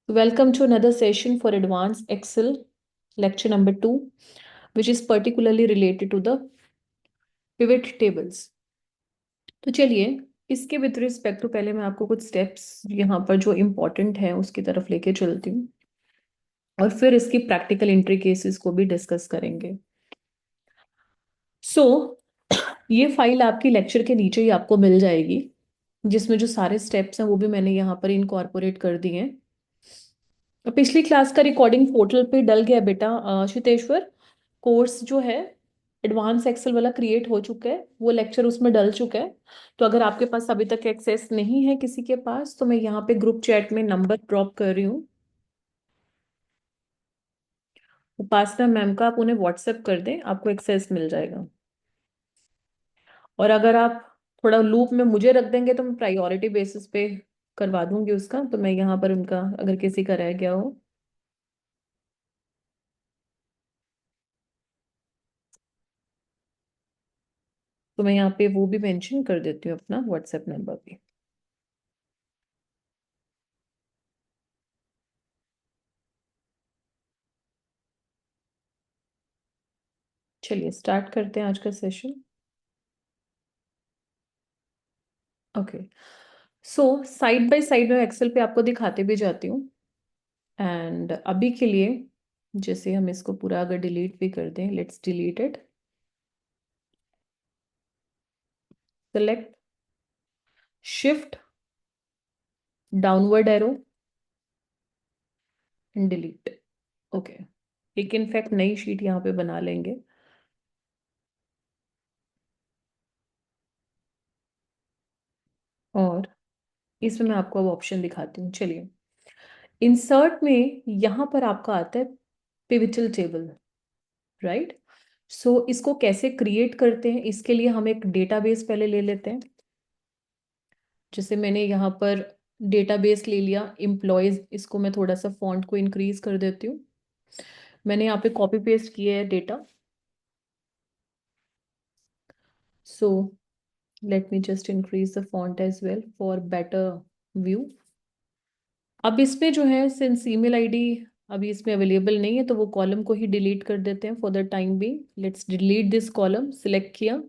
Welcome to another session for Advanced Excel, lecture number 2, which is particularly related to the pivot tables. तो चलिए इसके with respect to पहले मैं आपको कुछ स्टेप्स यहाँ पर जो इम्पोर्टेंट हैं उसकी तरफ लेके चलती हूँ और फिर इसकी प्रैक्टिकल एंट्री केसेस को भी डिस्कस करेंगे। सो ये फाइल आपकी लेक्चर के नीचे ही आपको मिल जाएगी, जिसमें जो सारे स्टेप्स हैं वो भी मैंने यहाँ पर इनकॉर्पोरेट कर दिए हैं। पिछली क्लास का रिकॉर्डिंग पोर्टल पे डल गया बेटा श्वेतेश्वर। कोर्स जो है एडवांस एक्सेल वाला क्रिएट हो चुका है, वो लेक्चर उसमें डल चुका है। तो अगर आपके पास अभी तक एक्सेस नहीं है किसी के पास, तो मैं यहाँ पे ग्रुप चैट में नंबर ड्रॉप कर रही हूँ। उपासना मैम का आप उन्हें व्हाट्सएप कर दें, आपको एक्सेस मिल जाएगा। और अगर आप थोड़ा लूप में मुझे रख देंगे तो मैं प्रायोरिटी बेसिस पे करवा दूंगी उसका। तो मैं यहाँ पर उनका अगर किसी का रह गया हो तो मैं यहाँ पे वो भी मेंशन कर देती हूँ, अपना व्हाट्सएप नंबर भी। चलिए स्टार्ट करते हैं आज का session. Okay, so side by side में एक्सेल पे आपको दिखाते भी जाती हूँ। एंड अभी के लिए जैसे हम इसको पूरा अगर डिलीट भी कर दें, let's delete it. Select, shift, downward arrow and delete. Okay, एक इनफैक्ट नई शीट यहाँ पे बना लेंगे। और इसमें मैं आपको अब ऑप्शन दिखाती हूँ। चलिए, इंसर्ट में यहाँ पर आपका आता है पिविटल टेबल, राइट। सो इसको कैसे क्रिएट करते हैं, इसके लिए हम एक डेटाबेस पहले ले लेते हैं। जैसे मैंने यहाँ पर डेटाबेस ले लिया एम्प्लॉयज, इसको मैं थोड़ा सा फॉन्ट को इंक्रीज कर देती हूँ। मैंने यहाँ पे कॉपी पेस्ट किया है data. So let me just increase the font as well for better view. अब इसमें जो है सिंस ईमेल आईडी अभी इसमें अवेलेबल नहीं है, तो वो कॉलम को ही डिलीट कर देते हैं for the time being. Let's delete this column, select किया,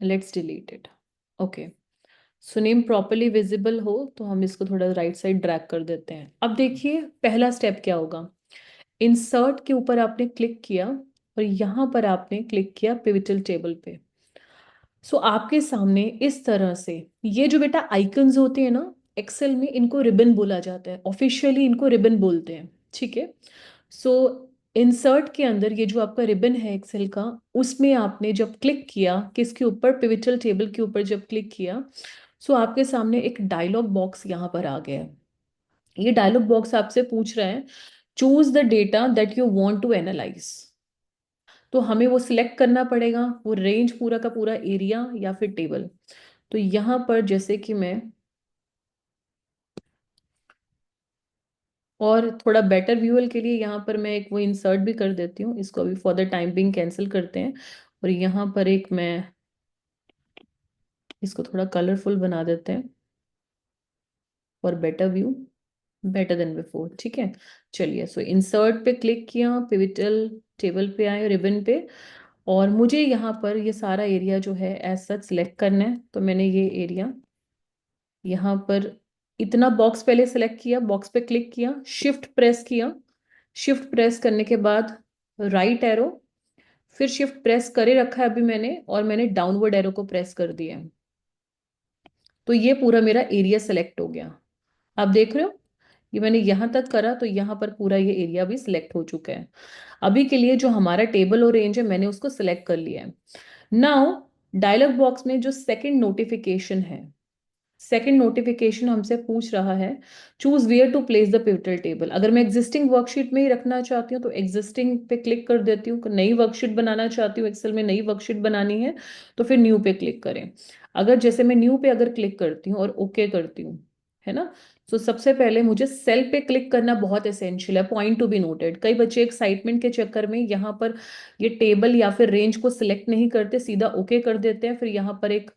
let's delete it. Okay, so name properly visible हो तो हम इसको थोड़ा राइट साइड ड्रैग कर देते हैं। अब देखिए पहला स्टेप क्या होगा। इंसर्ट के ऊपर आपने क्लिक किया और यहाँ पर आपने क्लिक किया पिविटल टेबल पे। सो आपके सामने इस तरह से ये जो बेटा आइकन्स होते हैं ना एक्सेल में, इनको रिबन बोला जाता है, ऑफिशियली इनको रिबन बोलते हैं, ठीक है। सो इंसर्ट के अंदर ये जो आपका रिबन है एक्सेल का, उसमें आपने जब क्लिक किया, किसके ऊपर, पिविटल टेबल के ऊपर जब क्लिक किया, सो आपके सामने एक डायलॉग बॉक्स यहाँ पर आ गया है। ये डायलॉग बॉक्स आपसे पूछ रहा है choose the data that you want to analyse. तो हमें वो सिलेक्ट करना पड़ेगा, वो रेंज पूरा का पूरा एरिया या फिर टेबल। तो यहाँ पर जैसे कि मैं और थोड़ा बेटर व्यूअल के लिए यहाँ पर मैं एक वो इंसर्ट भी कर देती हूँ, इसको अभी for the time being cancel करते हैं। और यहाँ पर एक मैं इसको थोड़ा कलरफुल बना देते हैं for better view, better than before, ठीक है। चलिए, सो इंसर्ट पे क्लिक किया, पिविटल टेबल पे आए, रिबन पे, और मुझे यहाँ पर ये सारा एरिया जो है एज सच सिलेक्ट करना है। तो मैंने ये एरिया यहाँ पर इतना बॉक्स पहले सेलेक्ट किया, बॉक्स पे क्लिक किया, शिफ्ट प्रेस किया, शिफ्ट प्रेस करने के बाद राइट एरो, फिर शिफ्ट प्रेस करे रखा है अभी मैंने, और मैंने डाउनवर्ड एरो को प्रेस कर दिया है। तो ये पूरा मेरा एरिया सेलेक्ट हो गया। आप देख रहे हो, ये मैंने यहाँ तक करा तो यहाँ पर पूरा ये एरिया भी सिलेक्ट हो चुका है। अभी के लिए जो हमारा टेबल और रेंज है मैंने उसको सिलेक्ट कर लिया है। नाउ डायलॉग बॉक्स में जो सेकंड नोटिफिकेशन है, सेकंड नोटिफिकेशन हमसे पूछ रहा है choose where to place the pivotal table. अगर मैं एग्जिस्टिंग वर्कशीट में ही रखना चाहती हूँ तो एग्जिस्टिंग पे क्लिक कर देती हूँ। नई वर्कशीट बनाना चाहती हूँ, एक्सेल में नई वर्कशीट बनानी है, तो फिर न्यू पे क्लिक करें। अगर जैसे मैं न्यू पे अगर क्लिक करती हूँ और ओके करती हूँ, है ना, तो सबसे पहले मुझे सेल पे क्लिक करना बहुत एसेंशियल है, पॉइंट टू बी नोटेड। कई बच्चे एक्साइटमेंट के चक्कर में यहाँ पर ये टेबल या फिर रेंज को सिलेक्ट नहीं करते, सीधा ओके कर देते हैं, फिर यहाँ पर एक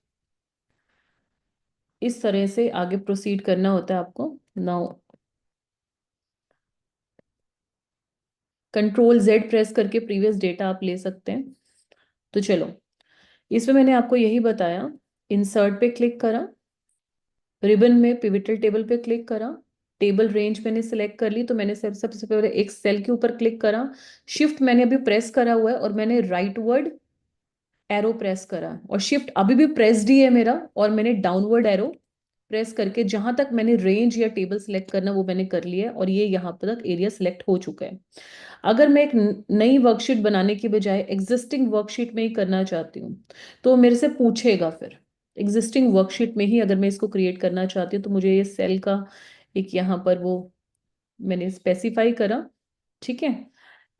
इस तरह से आगे प्रोसीड करना होता है आपको। नाउ कंट्रोल जेड प्रेस करके प्रीवियस डेटा आप ले सकते हैं। तो चलो, इसमें मैंने आपको यही बताया, इंसर्ट पे क्लिक करा, रिबन में पिविटल टेबल पे क्लिक करा, टेबल रेंज मैंने सिलेक्ट कर ली, तो मैंने सबसे पहले एक सेल के ऊपर क्लिक करा, शिफ्ट मैंने अभी प्रेस करा हुआ है और मैंने राइट वर्ड एरो प्रेस करा, और शिफ्ट अभी भी प्रेस्ड ही है मेरा, और मैंने डाउनवर्ड एरो प्रेस करके जहां तक मैंने रेंज या टेबल सिलेक्ट करना वो मैंने कर लिया है, और ये यहाँ पर तक एरिया सिलेक्ट हो चुका है। अगर मैं एक नई वर्कशीट बनाने की बजाय एग्जिस्टिंग वर्कशीट में ही करना चाहती हूँ, तो मेरे से पूछेगा फिर एग्जिस्टिंग वर्कशीट में ही अगर मैं इसको क्रिएट करना चाहती हूँ, तो मुझे ये सेल का एक यहाँ पर वो मैंने स्पेसिफाई करा, ठीक है,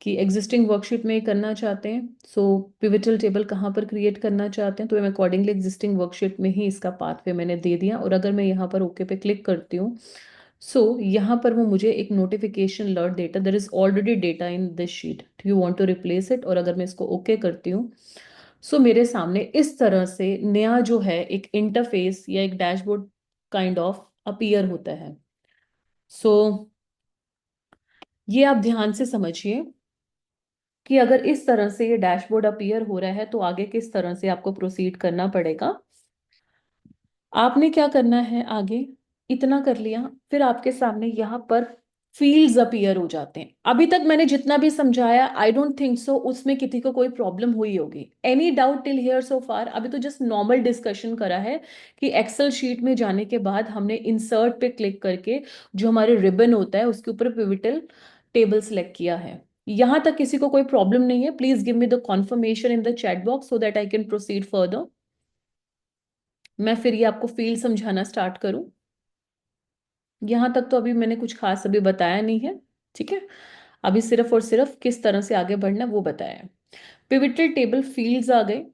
कि एग्जिस्टिंग वर्कशीट में ही करना चाहते हैं। सो पिवटल टेबल कहाँ पर क्रिएट करना चाहते हैं, तो मैं अकॉर्डिंगली एग्जिस्टिंग वर्कशीट में ही इसका पाथवे मैंने दे दिया, और अगर मैं यहाँ पर ओके पे क्लिक करती हूँ, सो यहाँ पर वो मुझे एक नोटिफिकेशन अलर्ट देता, there is already data in this sheet, do you want to replace it, और अगर मैं इसको ओके करती हूँ, सो मेरे सामने इस तरह से नया जो है एक इंटरफेस या एक डैशबोर्ड काइंड ऑफ अपीयर होता है। सो ये आप ध्यान से समझिए कि अगर इस तरह से ये डैशबोर्ड अपीयर हो रहा है, तो आगे किस तरह से आपको प्रोसीड करना पड़ेगा। आपने क्या करना है आगे, इतना कर लिया, फिर आपके सामने यहाँ पर फील्ड्स अपीयर हो जाते हैं। अभी तक मैंने जितना भी समझाया, आई डोंट थिंक सो उसमें किसी को कोई प्रॉब्लम हुई होगी। Any doubt till here so far? अभी तो जस्ट नॉर्मल डिस्कशन करा है कि एक्सेल शीट में जाने के बाद हमने इंसर्ट पे क्लिक करके जो हमारे रिबन होता है उसके ऊपर पिविटल टेबल सेलेक्ट किया है। यहां तक किसी को कोई प्रॉब्लम नहीं है? Please give me the confirmation in the chat box so that I can proceed further. मैं फिर ये आपको फील्ड समझाना स्टार्ट करूं। यहां तक तो अभी मैंने कुछ खास अभी बताया नहीं है, ठीक है। अभी सिर्फ और सिर्फ किस तरह से आगे बढ़ना है वो बताया है। पिविटल टेबल फील्ड्स आ गए,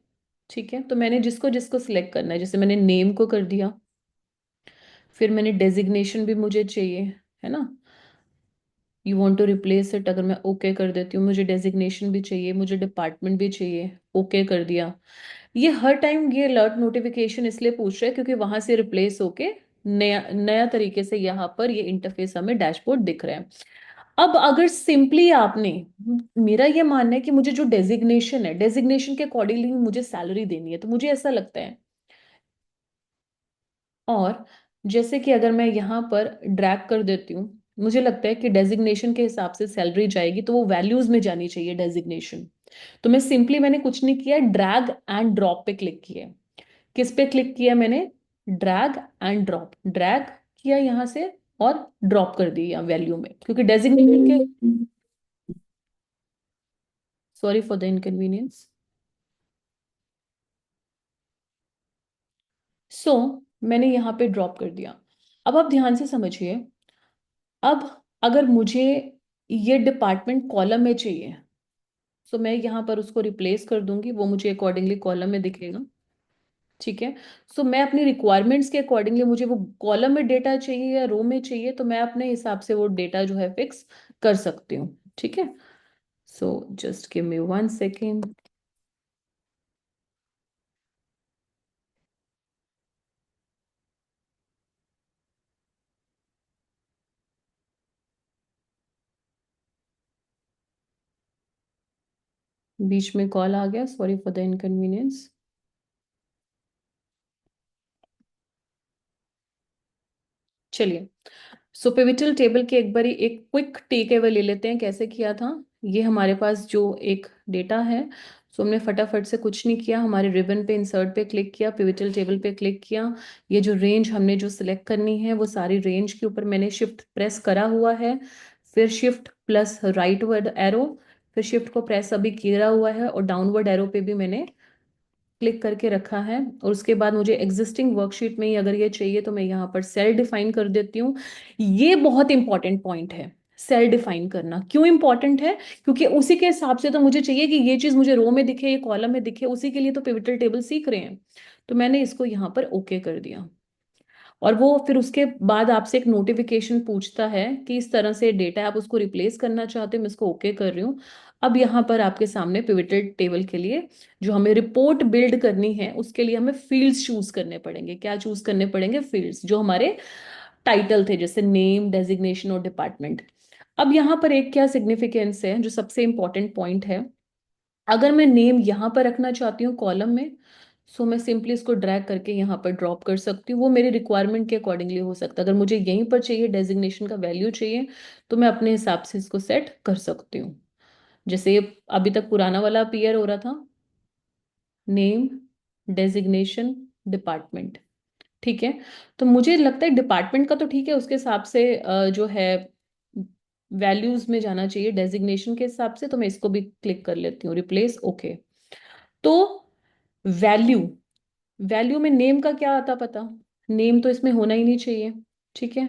ठीक है। तो मैंने जिसको जिसको सिलेक्ट करना है, जैसे मैंने नेम को कर दिया, फिर मैंने डेजिग्नेशन भी मुझे चाहिए, है ना, you want to replace it, अगर मैं ओके कर देती हूँ, मुझे डेजिग्नेशन भी चाहिए, मुझे डिपार्टमेंट भी चाहिए, ओके कर दिया। ये हर टाइम ये अलर्ट नोटिफिकेशन इसलिए पूछ रहा है क्योंकि वहां से रिप्लेस होके नया नया तरीके से यहाँ पर ये इंटरफेस हमें डैशबोर्ड दिख रहा है। अब अगर सिंपली आपने, मेरा ये मानना है कि मुझे जो डेजिग्नेशन है, डेजिग्नेशन के अकॉर्डिंगली मुझे सैलरी देनी है, तो मुझे ऐसा लगता है, और जैसे कि अगर मैं यहाँ पर ड्रैग कर देती हूँ, मुझे लगता है कि डेजिग्नेशन के हिसाब से सैलरी जाएगी, तो वो वैल्यूज में जानी चाहिए डेजिग्नेशन। तो मैं सिंपली, मैंने कुछ नहीं किया, ड्रैग एंड ड्रॉप पे क्लिक किया। किस पे क्लिक किया मैंने? ड्रैग एंड ड्रॉप, ड्रैग किया यहाँ से और ड्रॉप कर दिया वैल्यू में, क्योंकि डेजिग्नेशन के, सॉरी फॉर द इनकन्वीनियंस। सो मैंने यहाँ पे ड्रॉप कर दिया। अब आप ध्यान से समझिए, अब अगर मुझे ये डिपार्टमेंट कॉलम में चाहिए, तो मैं यहाँ पर उसको रिप्लेस कर दूंगी, वो मुझे अकॉर्डिंगली कॉलम में दिखेगा, ठीक है। सो मैं अपनी रिक्वायरमेंट्स के अकॉर्डिंगली, मुझे वो कॉलम में डेटा चाहिए या रो में चाहिए, तो मैं अपने हिसाब से वो डेटा जो है फिक्स कर सकती हूँ, ठीक है। So just give me 1 second. बीच में कॉल आ गया, सॉरी फॉर द इनकन्वीनियंस। चलिए, सो पिविटल टेबल के एक बारी एक क्विक टेक अवे ले लेते हैं, कैसे किया था। ये हमारे पास जो एक डेटा है, सो हमने फटाफट से कुछ नहीं किया, हमारे रिबन पे इंसर्ट पे क्लिक किया, पिविटल टेबल पे क्लिक किया, ये जो रेंज हमने जो सिलेक्ट करनी है वो सारी रेंज के ऊपर मैंने शिफ्ट प्रेस करा हुआ है, फिर shift plus right word arrow, फिर शिफ्ट को प्रेस अभी किया हुआ है, और डाउनवर्ड एरो पे भी मैंने क्लिक करके रखा है। और उसके बाद मुझे एग्जिस्टिंग वर्कशीट में ही अगर ये चाहिए, तो मैं यहाँ पर सेल डिफाइन कर देती हूँ। ये बहुत इंपॉर्टेंट पॉइंट है, सेल डिफाइन करना क्यों इंपॉर्टेंट है, क्योंकि उसी के हिसाब से तो मुझे चाहिए कि ये चीज मुझे रो में दिखे, ये कॉलम में दिखे, उसी के लिए तो पिवटल टेबल सीख रहे हैं। तो मैंने इसको यहाँ पर ओके कर दिया, और वो फिर उसके बाद आपसे एक नोटिफिकेशन पूछता है कि इस तरह से डेटा आप उसको रिप्लेस करना चाहते हो, मैं इसको ओके कर रही हूँ। अब यहाँ पर आपके सामने पिवटल टेबल के लिए जो हमें रिपोर्ट बिल्ड करनी है, उसके लिए हमें फील्ड्स चूज करने पड़ेंगे। क्या चूज करने पड़ेंगे? फील्ड्स जो हमारे टाइटल थे, जैसे नेम, डेजिग्नेशन और डिपार्टमेंट। अब यहाँ पर एक क्या सिग्निफिकेंस है, जो सबसे इंपॉर्टेंट पॉइंट है, अगर मैं नेम यहाँ पर रखना चाहती हूँ कॉलम में, सो मैं सिंपली इसको ड्रैग करके यहाँ पर ड्रॉप कर सकती हूँ। वो मेरी रिक्वायरमेंट के अकॉर्डिंगली हो सकता है। अगर मुझे यहीं पर चाहिए, डेजिग्नेशन का वैल्यू चाहिए, तो मैं अपने हिसाब से इसको सेट कर सकती हूँ। जैसे अभी तक पुराना वाला अपीयर हो रहा था, नेम, डेजिग्नेशन, डिपार्टमेंट। ठीक है, तो मुझे लगता है डिपार्टमेंट का तो ठीक है, उसके हिसाब से जो है वैल्यूज में जाना चाहिए डेजिग्नेशन के हिसाब से, तो मैं इसको भी क्लिक कर लेती हूँ, रिप्लेस, ओके। तो वैल्यू, वैल्यू में नेम का क्या आता पता, नेम तो इसमें होना ही नहीं चाहिए। ठीक है,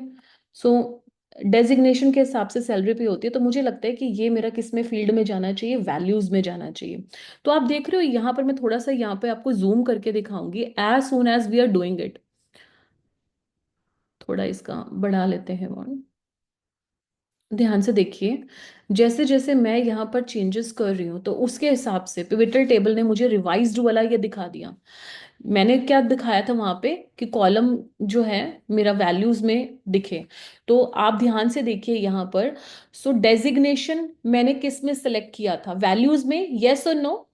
सो डेजिग्नेशन के हिसाब से सैलरी पे होती है, तो मुझे लगता है कि ये मेरा किस में फील्ड में जाना चाहिए, वैल्यूज में जाना चाहिए। तो आप देख रहे हो यहाँ पर मैं थोड़ा सा यहाँ पे आपको जूम करके दिखाऊंगी, as soon as we are doing it. थोड़ा इसका बढ़ा लेते हैं वन, ध्यान से देखिए। जैसे जैसे मैं यहाँ पर चेंजेस कर रही हूँ, तो उसके हिसाब से पिवट टेबल ने मुझे रिवाइज्ड वाला ये दिखा दिया। मैंने क्या दिखाया था वहां पे कि कॉलम जो है मेरा वैल्यूज में दिखे, तो आप ध्यान से देखिए यहाँ पर। सो डेजिग्नेशन मैंने किस में सिलेक्ट किया था, वैल्यूज में, यस और नो।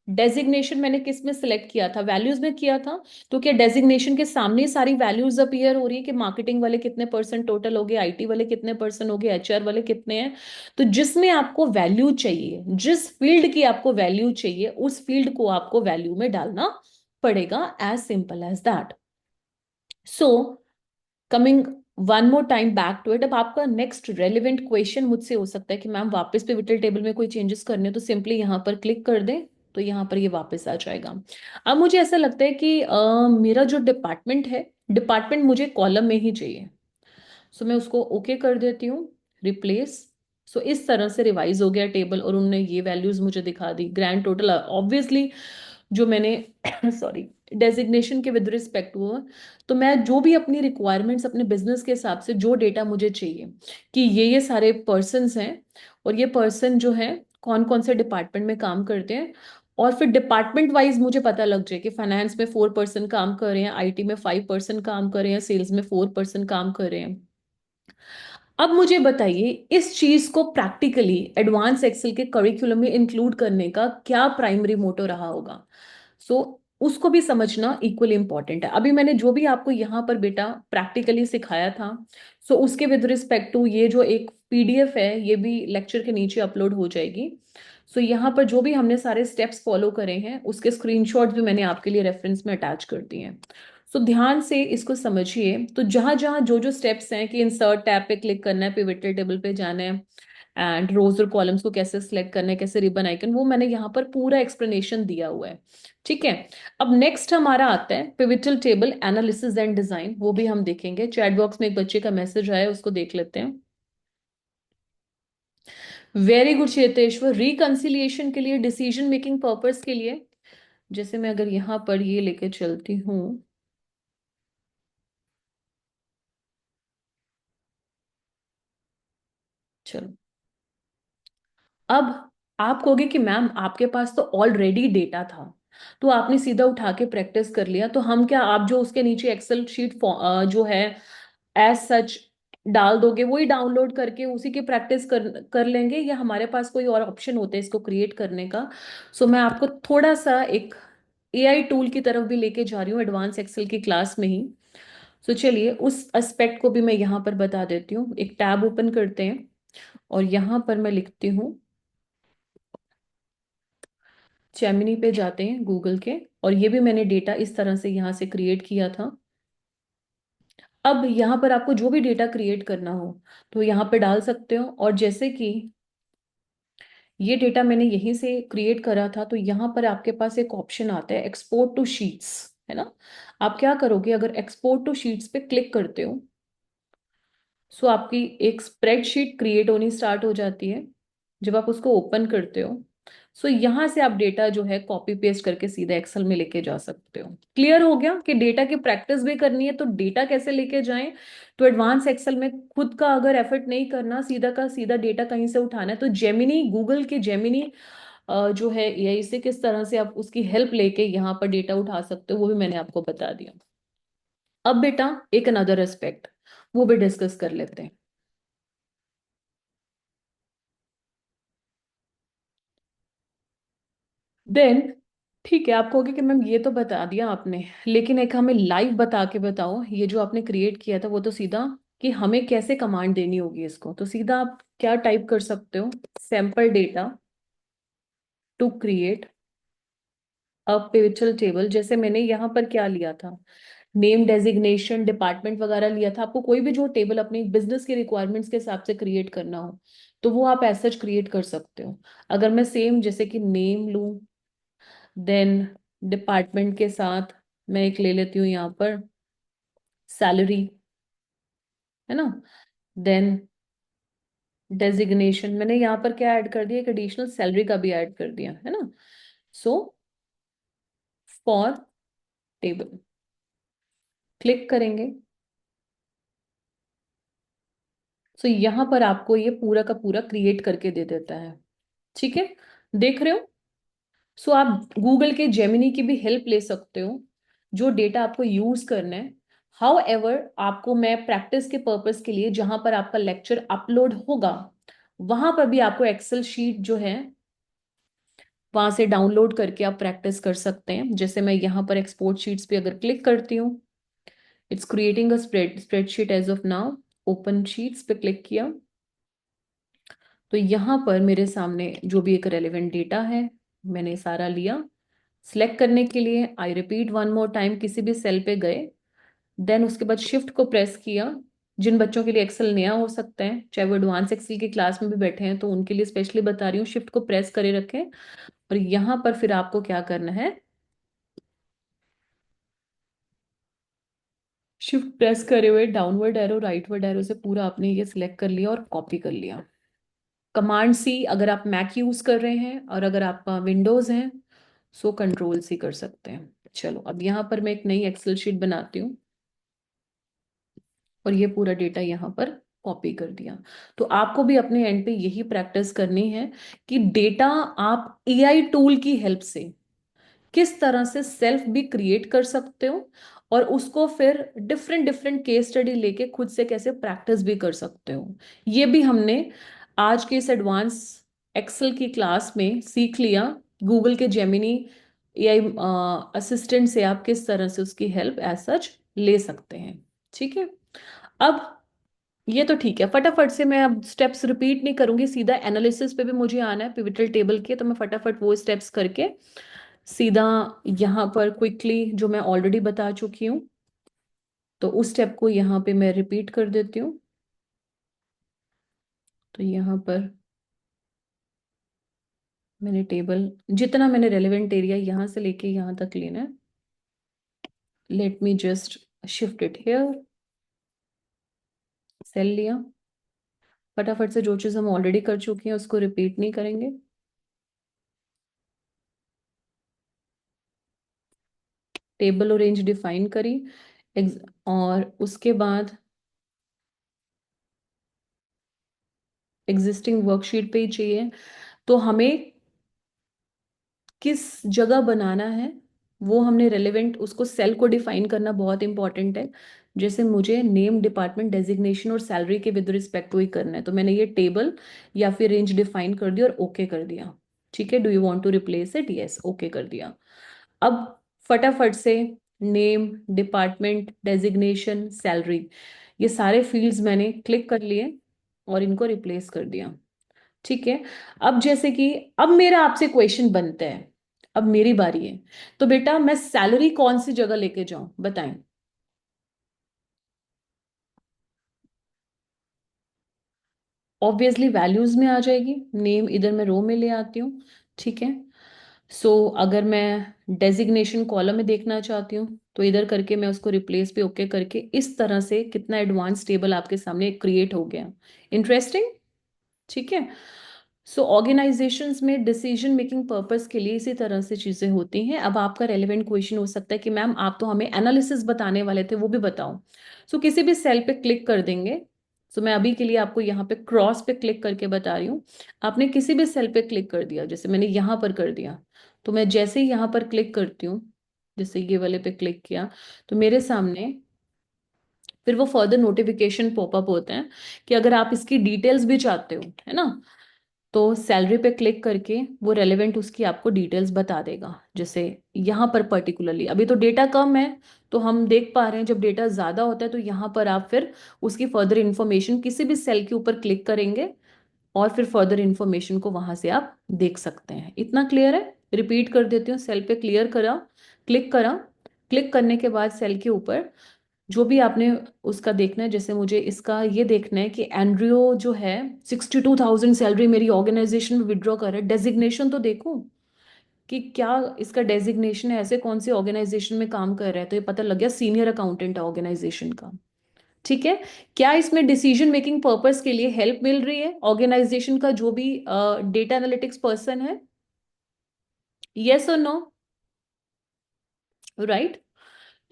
डेजिग्नेशन मैंने किस में सिलेक्ट किया था, वैल्यूज में किया था। तो क्या डेजिग्नेशन के सामने सारी वैल्यूज अपीयर हो रही है कि मार्केटिंग वाले कितने परसेंट टोटल हो गए, आईटी वाले कितने परसेंट हो गए, एचआर वाले कितने हैं। तो जिसमें आपको वैल्यू चाहिए, जिस फील्ड की आपको वैल्यू चाहिए, उस फील्ड को आपको वैल्यू में डालना पड़ेगा, as simple as that. So coming one more time back to it, अब आपका नेक्स्ट रेलिवेंट क्वेश्चन मुझसे हो सकता है कि मैम वापस पिवटल टेबल में कोई चेंजेस करने हो, तो सिंपली यहाँ पर क्लिक कर दें, तो यहाँ पर ये वापस आ जाएगा। अब मुझे ऐसा लगता है कि मेरा जो डिपार्टमेंट है, डिपार्टमेंट मुझे कॉलम में ही चाहिए। सो मैं उसको ओके कर देती हूँ, रिप्लेस। सो इस तरह से रिवाइज हो गया टेबल, और उन्होंने ये वैल्यूज मुझे दिखा दी, ग्रैंड टोटल ऑब्वियसली जो मैंने सॉरी डेजिग्नेशन के विद रिस्पेक्ट हुआ। तो मैं जो भी अपनी रिक्वायरमेंट्स अपने बिजनेस के हिसाब से जो डेटा मुझे चाहिए कि ये सारे पर्सन्स हैं, और ये पर्सन जो है कौन कौन से डिपार्टमेंट में काम करते हैं, और फिर डिपार्टमेंट वाइज मुझे पता लग जाए कि फाइनेंस में 4% काम कर रहे हैं, आईटी में 5% काम कर रहे हैं, सेल्स में 4% काम कर रहे हैं। अब मुझे बताइए, इस चीज को प्रैक्टिकली एडवांस एक्सेल के करिकुलम में इंक्लूड करने का क्या प्राइमरी मोटो रहा होगा। सो उसको भी समझना इक्वली इंपॉर्टेंट है। अभी मैंने जो भी आपको यहाँ पर बेटा प्रैक्टिकली सिखाया था, सो उसके विद रिस्पेक्ट टू ये जो एक पीडीएफ है, ये भी लेक्चर के नीचे अपलोड हो जाएगी। सो यहाँ पर जो भी हमने सारे स्टेप्स फॉलो करे हैं, उसके स्क्रीनशॉट्स भी मैंने आपके लिए रेफरेंस में अटैच कर दिए हैं। सो ध्यान से इसको समझिए। तो जहां जहां जो जो स्टेप्स हैं कि इंसर्ट टैब पे क्लिक करना है, पिवट टेबल पे जाना है, एंड रोज और कॉलम्स को कैसे सिलेक्ट करना है, कैसे रिबन आइकन, वो मैंने यहाँ पर पूरा एक्सप्लेनेशन दिया हुआ है। ठीक है, अब नेक्स्ट हमारा आता है pivotal table analysis and design, वो भी हम देखेंगे। चैट बॉक्स में एक बच्चे का मैसेज आया है, उसको देख लेते हैं। वेरी गुड चेतेश्वर, रिकंसिलिएशन के लिए, डिसीजन मेकिंग पर्पस के लिए। जैसे मैं अगर यहाँ पर ये लेके चलती हूँ, चलो। अब आप कहोगे कि मैम आपके पास तो ऑलरेडी डेटा था, तो आपने सीधा उठा के प्रैक्टिस कर लिया, तो हम क्या, आप जो उसके नीचे एक्सेल शीट जो है एज सच डाल दोगे, वही डाउनलोड करके उसी की प्रैक्टिस कर लेंगे, या हमारे पास कोई और ऑप्शन होता है इसको क्रिएट करने का। सो मैं आपको थोड़ा सा एक एआई टूल की तरफ भी लेके जा रही हूँ एडवांस एक्सेल की क्लास में ही। सो चलिए उस एस्पेक्ट को भी मैं यहाँ पर बता देती हूँ। एक टैब ओपन करते हैं, और यहाँ पर मैं लिखती हूँ, जेमिनी पे जाते हैं गूगल के, और ये भी मैंने डेटा इस तरह से यहाँ से क्रिएट किया था। अब यहाँ पर आपको जो भी डेटा क्रिएट करना हो, तो यहाँ पे डाल सकते हो। और जैसे कि ये डेटा मैंने यहीं से क्रिएट करा था, तो यहाँ पर आपके पास एक ऑप्शन आता है एक्सपोर्ट टू शीट्स, है ना। आप क्या करोगे, अगर एक्सपोर्ट टू शीट्स पे क्लिक करते हो, सो आपकी एक स्प्रेडशीट क्रिएट होनी स्टार्ट हो जाती है। जब आप उसको ओपन करते हो, सो यहाँ से आप डेटा जो है कॉपी पेस्ट करके सीधा एक्सेल में लेके जा सकते हो। क्लियर हो गया कि डेटा की प्रैक्टिस भी करनी है, तो डेटा कैसे लेके जाएं। तो एडवांस एक्सेल में खुद का अगर एफर्ट नहीं करना, सीधा का सीधा डेटा कहीं से उठाना है, तो जेमिनी, गूगल के जेमिनी जो है एआई से किस तरह से आप उसकी हेल्प लेके यहाँ पर डेटा उठा सकते हो, वो भी मैंने आपको बता दिया। अब बेटा एक अनदर एस्पेक्ट, वो भी डिस्कस कर लेते हैं। देन ठीक है, आप कहोगे कि मैम ये तो बता दिया आपने, लेकिन एक हमें लाइव बता के बताओ, ये जो आपने क्रिएट किया था वो तो सीधा, कि हमें कैसे कमांड देनी होगी इसको, तो सीधा आप क्या टाइप कर सकते हो, sample data to create a pivotal table. जैसे मैंने यहाँ पर क्या लिया था, नेम डेजिग्नेशन डिपार्टमेंट वगैरह लिया था। आपको कोई भी जो टेबल अपनी बिजनेस के रिक्वायरमेंट्स के हिसाब से क्रिएट करना हो तो वो आप ऐसा क्रिएट कर सकते हो। अगर मैं सेम जैसे कि नेम लूँ, देन डिपार्टमेंट के साथ मैं एक ले लेती हूँ यहाँ पर सैलरी, है ना। देन डेजिग्नेशन मैंने यहाँ पर क्या ऐड कर दिया, एक एडिशनल सैलरी का भी ऐड कर दिया, है ना। सो फॉर टेबल क्लिक करेंगे, सो यहाँ पर आपको ये पूरा का पूरा क्रिएट करके दे देता है। ठीक है, देख रहे हो। सो आप गूगल के जेमिनी की भी हेल्प ले सकते हो जो डेटा आपको यूज करना है। हाउ एवर आपको मैं प्रैक्टिस के पर्पस के लिए जहां पर आपका लेक्चर अपलोड होगा वहां पर भी आपको एक्सेल शीट जो है वहां से डाउनलोड करके आप प्रैक्टिस कर सकते हैं। जैसे मैं यहाँ पर एक्सपोर्ट शीट्स पे अगर क्लिक करती हूँ, it's creating a spreadsheet as of now. Open sheets पे क्लिक किया तो यहाँ पर मेरे सामने जो भी एक रेलेवेंट डेटा है मैंने सारा लिया। सिलेक्ट करने के लिए I repeat one more time, किसी भी सेल पे गए, देन उसके बाद शिफ्ट को प्रेस किया। जिन बच्चों के लिए एक्सेल नया हो सकता है, चाहे वो एडवांस एक्सेल की क्लास में भी बैठे हैं, तो उनके लिए स्पेशली बता रही हूँ, शिफ्ट को प्रेस करे रखें। और यहाँ पर फिर आपको क्या करना है, शिफ्ट प्रेस करे हुए डाउनवर्ड एरो राइटवर्ड एरो से पूरा आपने ये सिलेक्ट कर लिया और कॉपी कर लिया। कमांड सी अगर आप मैक यूज कर रहे हैं, और अगर आप विंडोज हैं सो कंट्रोल सी कर सकते हैं। चलो अब यहाँ पर मैं एक नई एक्सेल शीट बनाती हूँ और ये पूरा डेटा यहाँ पर कॉपी कर दिया। तो आपको भी अपने एंड पे यही प्रैक्टिस करनी है कि डेटा आप एआई टूल की हेल्प से किस तरह से सेल्फ भी क्रिएट कर सकते हो, और उसको फिर डिफरेंट डिफरेंट केस स्टडी लेके खुद से कैसे प्रैक्टिस भी कर सकते हो। ये भी हमने आज के इस एडवांस एक्सेल की क्लास में सीख लिया। गूगल के जेमिनी एआई असिस्टेंट से आप किस तरह से उसकी हेल्प एज सच ले सकते हैं। ठीक है, अब ये तो ठीक है, फटाफट से मैं अब स्टेप्स रिपीट नहीं करूंगी, सीधा एनालिसिस पे भी मुझे आना है पिवटल टेबल के, तो मैं फटाफट वो स्टेप्स करके सीधा यहाँ पर क्विकली जो मैं ऑलरेडी बता चुकी हूँ तो उस स्टेप को यहाँ पे मैं रिपीट कर देती हूँ। तो यहाँ पर मैंने टेबल जितना मैंने रेलेवेंट एरिया यहाँ से लेके यहाँ तक लेना है, let me just shift it here, cell लिया। फटाफट से जो चीज़ हम ऑलरेडी कर चुके हैं उसको रिपीट नहीं करेंगे। टेबल और रेंज डिफाइन करी, और उसके बाद एग्जिस्टिंग वर्कशीट पे ही चाहिए, तो हमें किस जगह बनाना है वो हमने रेलेवेंट उसको सेल को डिफाइन करना बहुत इंपॉर्टेंट है। जैसे मुझे नेम डिपार्टमेंट डेजिग्नेशन और सैलरी के विद रिस्पेक्ट टू ही करना है, तो मैंने ये टेबल या फिर रेंज डिफाइन कर दिया और ओके कर दिया। ठीक है, do you want to replace it, yes okay कर दिया। अब फटाफट से नेम डिपार्टमेंट डेजिग्नेशन सैलरी ये सारे फील्ड्स मैंने क्लिक कर लिए और इनको रिप्लेस कर दिया। ठीक है, अब जैसे कि अब मेरा आपसे क्वेश्चन बनता है, अब मेरी बारी है, तो बेटा मैं सैलरी कौन सी जगह लेके जाऊं बताएं। ऑब्वियसली वैल्यूज में आ जाएगी, नेम इधर मैं रो में ले आती हूँ। ठीक है, सो अगर मैं डेजिग्नेशन कॉलम में देखना चाहती हूँ तो इधर करके मैं उसको रिप्लेस पे ओके करके इस तरह से कितना एडवांस टेबल आपके सामने क्रिएट हो गया। इंटरेस्टिंग। ठीक है, सो ऑर्गेनाइजेशंस में डिसीजन मेकिंग पर्पस के लिए इसी तरह से चीजें होती हैं। अब आपका रेलेवेंट क्वेश्चन हो सकता है कि मैम आप तो हमें एनालिसिस बताने वाले थे, वो भी बताओ। सो किसी भी सेल पे क्लिक कर देंगे। सो मैं अभी के लिए आपको यहाँ पे क्रॉस पे क्लिक करके बता रही हूँ। आपने किसी भी सेल पे क्लिक कर दिया, जैसे मैंने यहाँ पर कर दिया, तो मैं जैसे ही यहाँ पर क्लिक करती हूँ, जैसे ये वाले पे क्लिक किया, तो मेरे सामने फिर वो फर्दर नोटिफिकेशन पॉपअप होते हैं कि अगर आप इसकी डिटेल्स भी चाहते हो, है ना, तो सैलरी पे क्लिक करके वो रेलेवेंट उसकी आपको डिटेल्स बता देगा। जैसे यहाँ पर पर्टिकुलरली अभी तो डेटा कम है, तो हम देख पा रहे हैं। जब डेटा ज़्यादा होता है तो यहाँ पर आप फिर उसकी फर्दर इंफॉर्मेशन किसी भी सेल के ऊपर क्लिक करेंगे और फिर फर्दर इंफॉर्मेशन को वहां से आप देख सकते हैं। इतना क्लियर है? रिपीट कर देती हूँ। सेल पे क्लियर करा, क्लिक करा, क्लिक करने के बाद सेल के ऊपर जो भी आपने उसका देखना है, जैसे मुझे इसका ये देखना है कि एंड्रियो जो है 62,000 सैलरी मेरी ऑर्गेनाइजेशन में विड्रॉ कर रहा है। डेजिग्नेशन तो देखूं कि क्या इसका डेजिग्नेशन है, ऐसे कौन सी ऑर्गेनाइजेशन में काम कर रहा है। तो ये पता लग गया सीनियर अकाउंटेंट है ऑर्गेनाइजेशन का। ठीक है। क्या इसमें डिसीजन मेकिंग पर्पस के लिए हेल्प मिल रही है ऑर्गेनाइजेशन का जो भी डेटा एनालिटिक्स पर्सन है? यस और नो? राइट।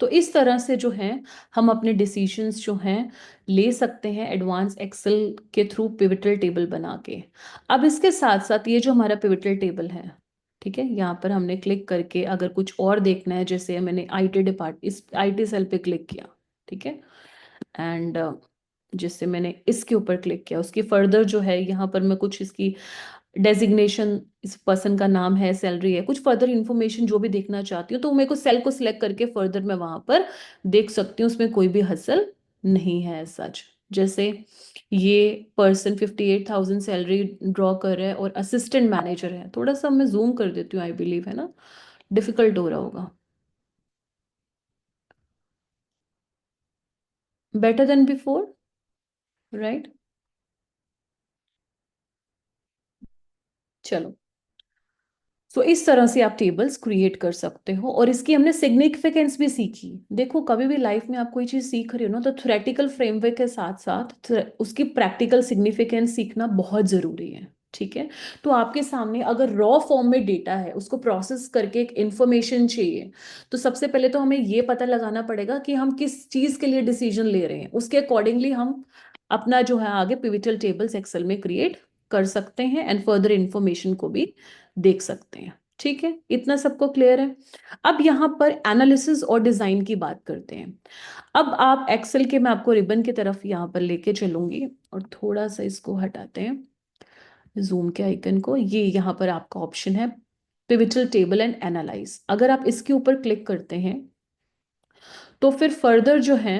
तो इस तरह से जो है हम अपने डिसीजंस जो हैं ले सकते हैं एडवांस एक्सेल के थ्रू पिवटल टेबल बना के। अब इसके साथ साथ ये जो हमारा पिवटल टेबल है, ठीक है, यहाँ पर हमने क्लिक करके अगर कुछ और देखना है, जैसे मैंने आईटी डिपार्ट इस आईटी सेल पे क्लिक किया, ठीक है, एंड जिससे मैंने इसके ऊपर क्लिक किया उसकी फर्दर जो है यहाँ पर मैं कुछ इसकी डेजिग्नेशन, इस पर्सन का नाम है, सैलरी है, कुछ फर्दर इंफॉर्मेशन जो भी देखना चाहती हूँ तो मेरे को सेल को सिलेक्ट करके फर्दर मैं वहां पर देख सकती हूँ। उसमें कोई भी हसल नहीं है सच। जैसे ये पर्सन 58,000 सैलरी ड्रॉ कर रहा है और असिस्टेंट मैनेजर है। थोड़ा सा मैं जूम कर देती हूँ, आई बिलीव है ना, डिफिकल्ट हो रहा होगा। Better than before, right. चलो, सो इस तरह से आप टेबल्स क्रिएट कर सकते हो और इसकी हमने सिग्निफिकेंस भी सीखी। देखो कभी भी लाइफ में आप कोई चीज सीख रहे हो ना, तो थ्योरेटिकल फ्रेमवर्क के साथ साथ उसकी प्रैक्टिकल सिग्निफिकेंस सीखना बहुत जरूरी है। ठीक है। तो आपके सामने अगर रॉ फॉर्म में डेटा है, उसको प्रोसेस करके एक इंफॉर्मेशन चाहिए, तो सबसे पहले तो हमें ये पता लगाना पड़ेगा कि हम किस चीज के लिए डिसीजन ले रहे हैं। उसके अकॉर्डिंगली हम अपना जो है आगे पिविटल टेबल्स एक्सेल में क्रिएट कर सकते हैं एंड फर्दर इंफॉर्मेशन को भी देख सकते हैं। ठीक है, इतना सबको क्लियर है? अब यहाँ पर एनालिसिस और डिजाइन की बात करते हैं। अब आप एक्सेल के, मैं आपको रिबन की तरफ यहाँ पर लेके चलूंगी और थोड़ा सा इसको हटाते हैं जूम के आइकन को। ये यहाँ पर आपका ऑप्शन है पिविटल टेबल एंड एनालाइज। अगर आप इसके ऊपर क्लिक करते हैं तो फिर फर्दर जो है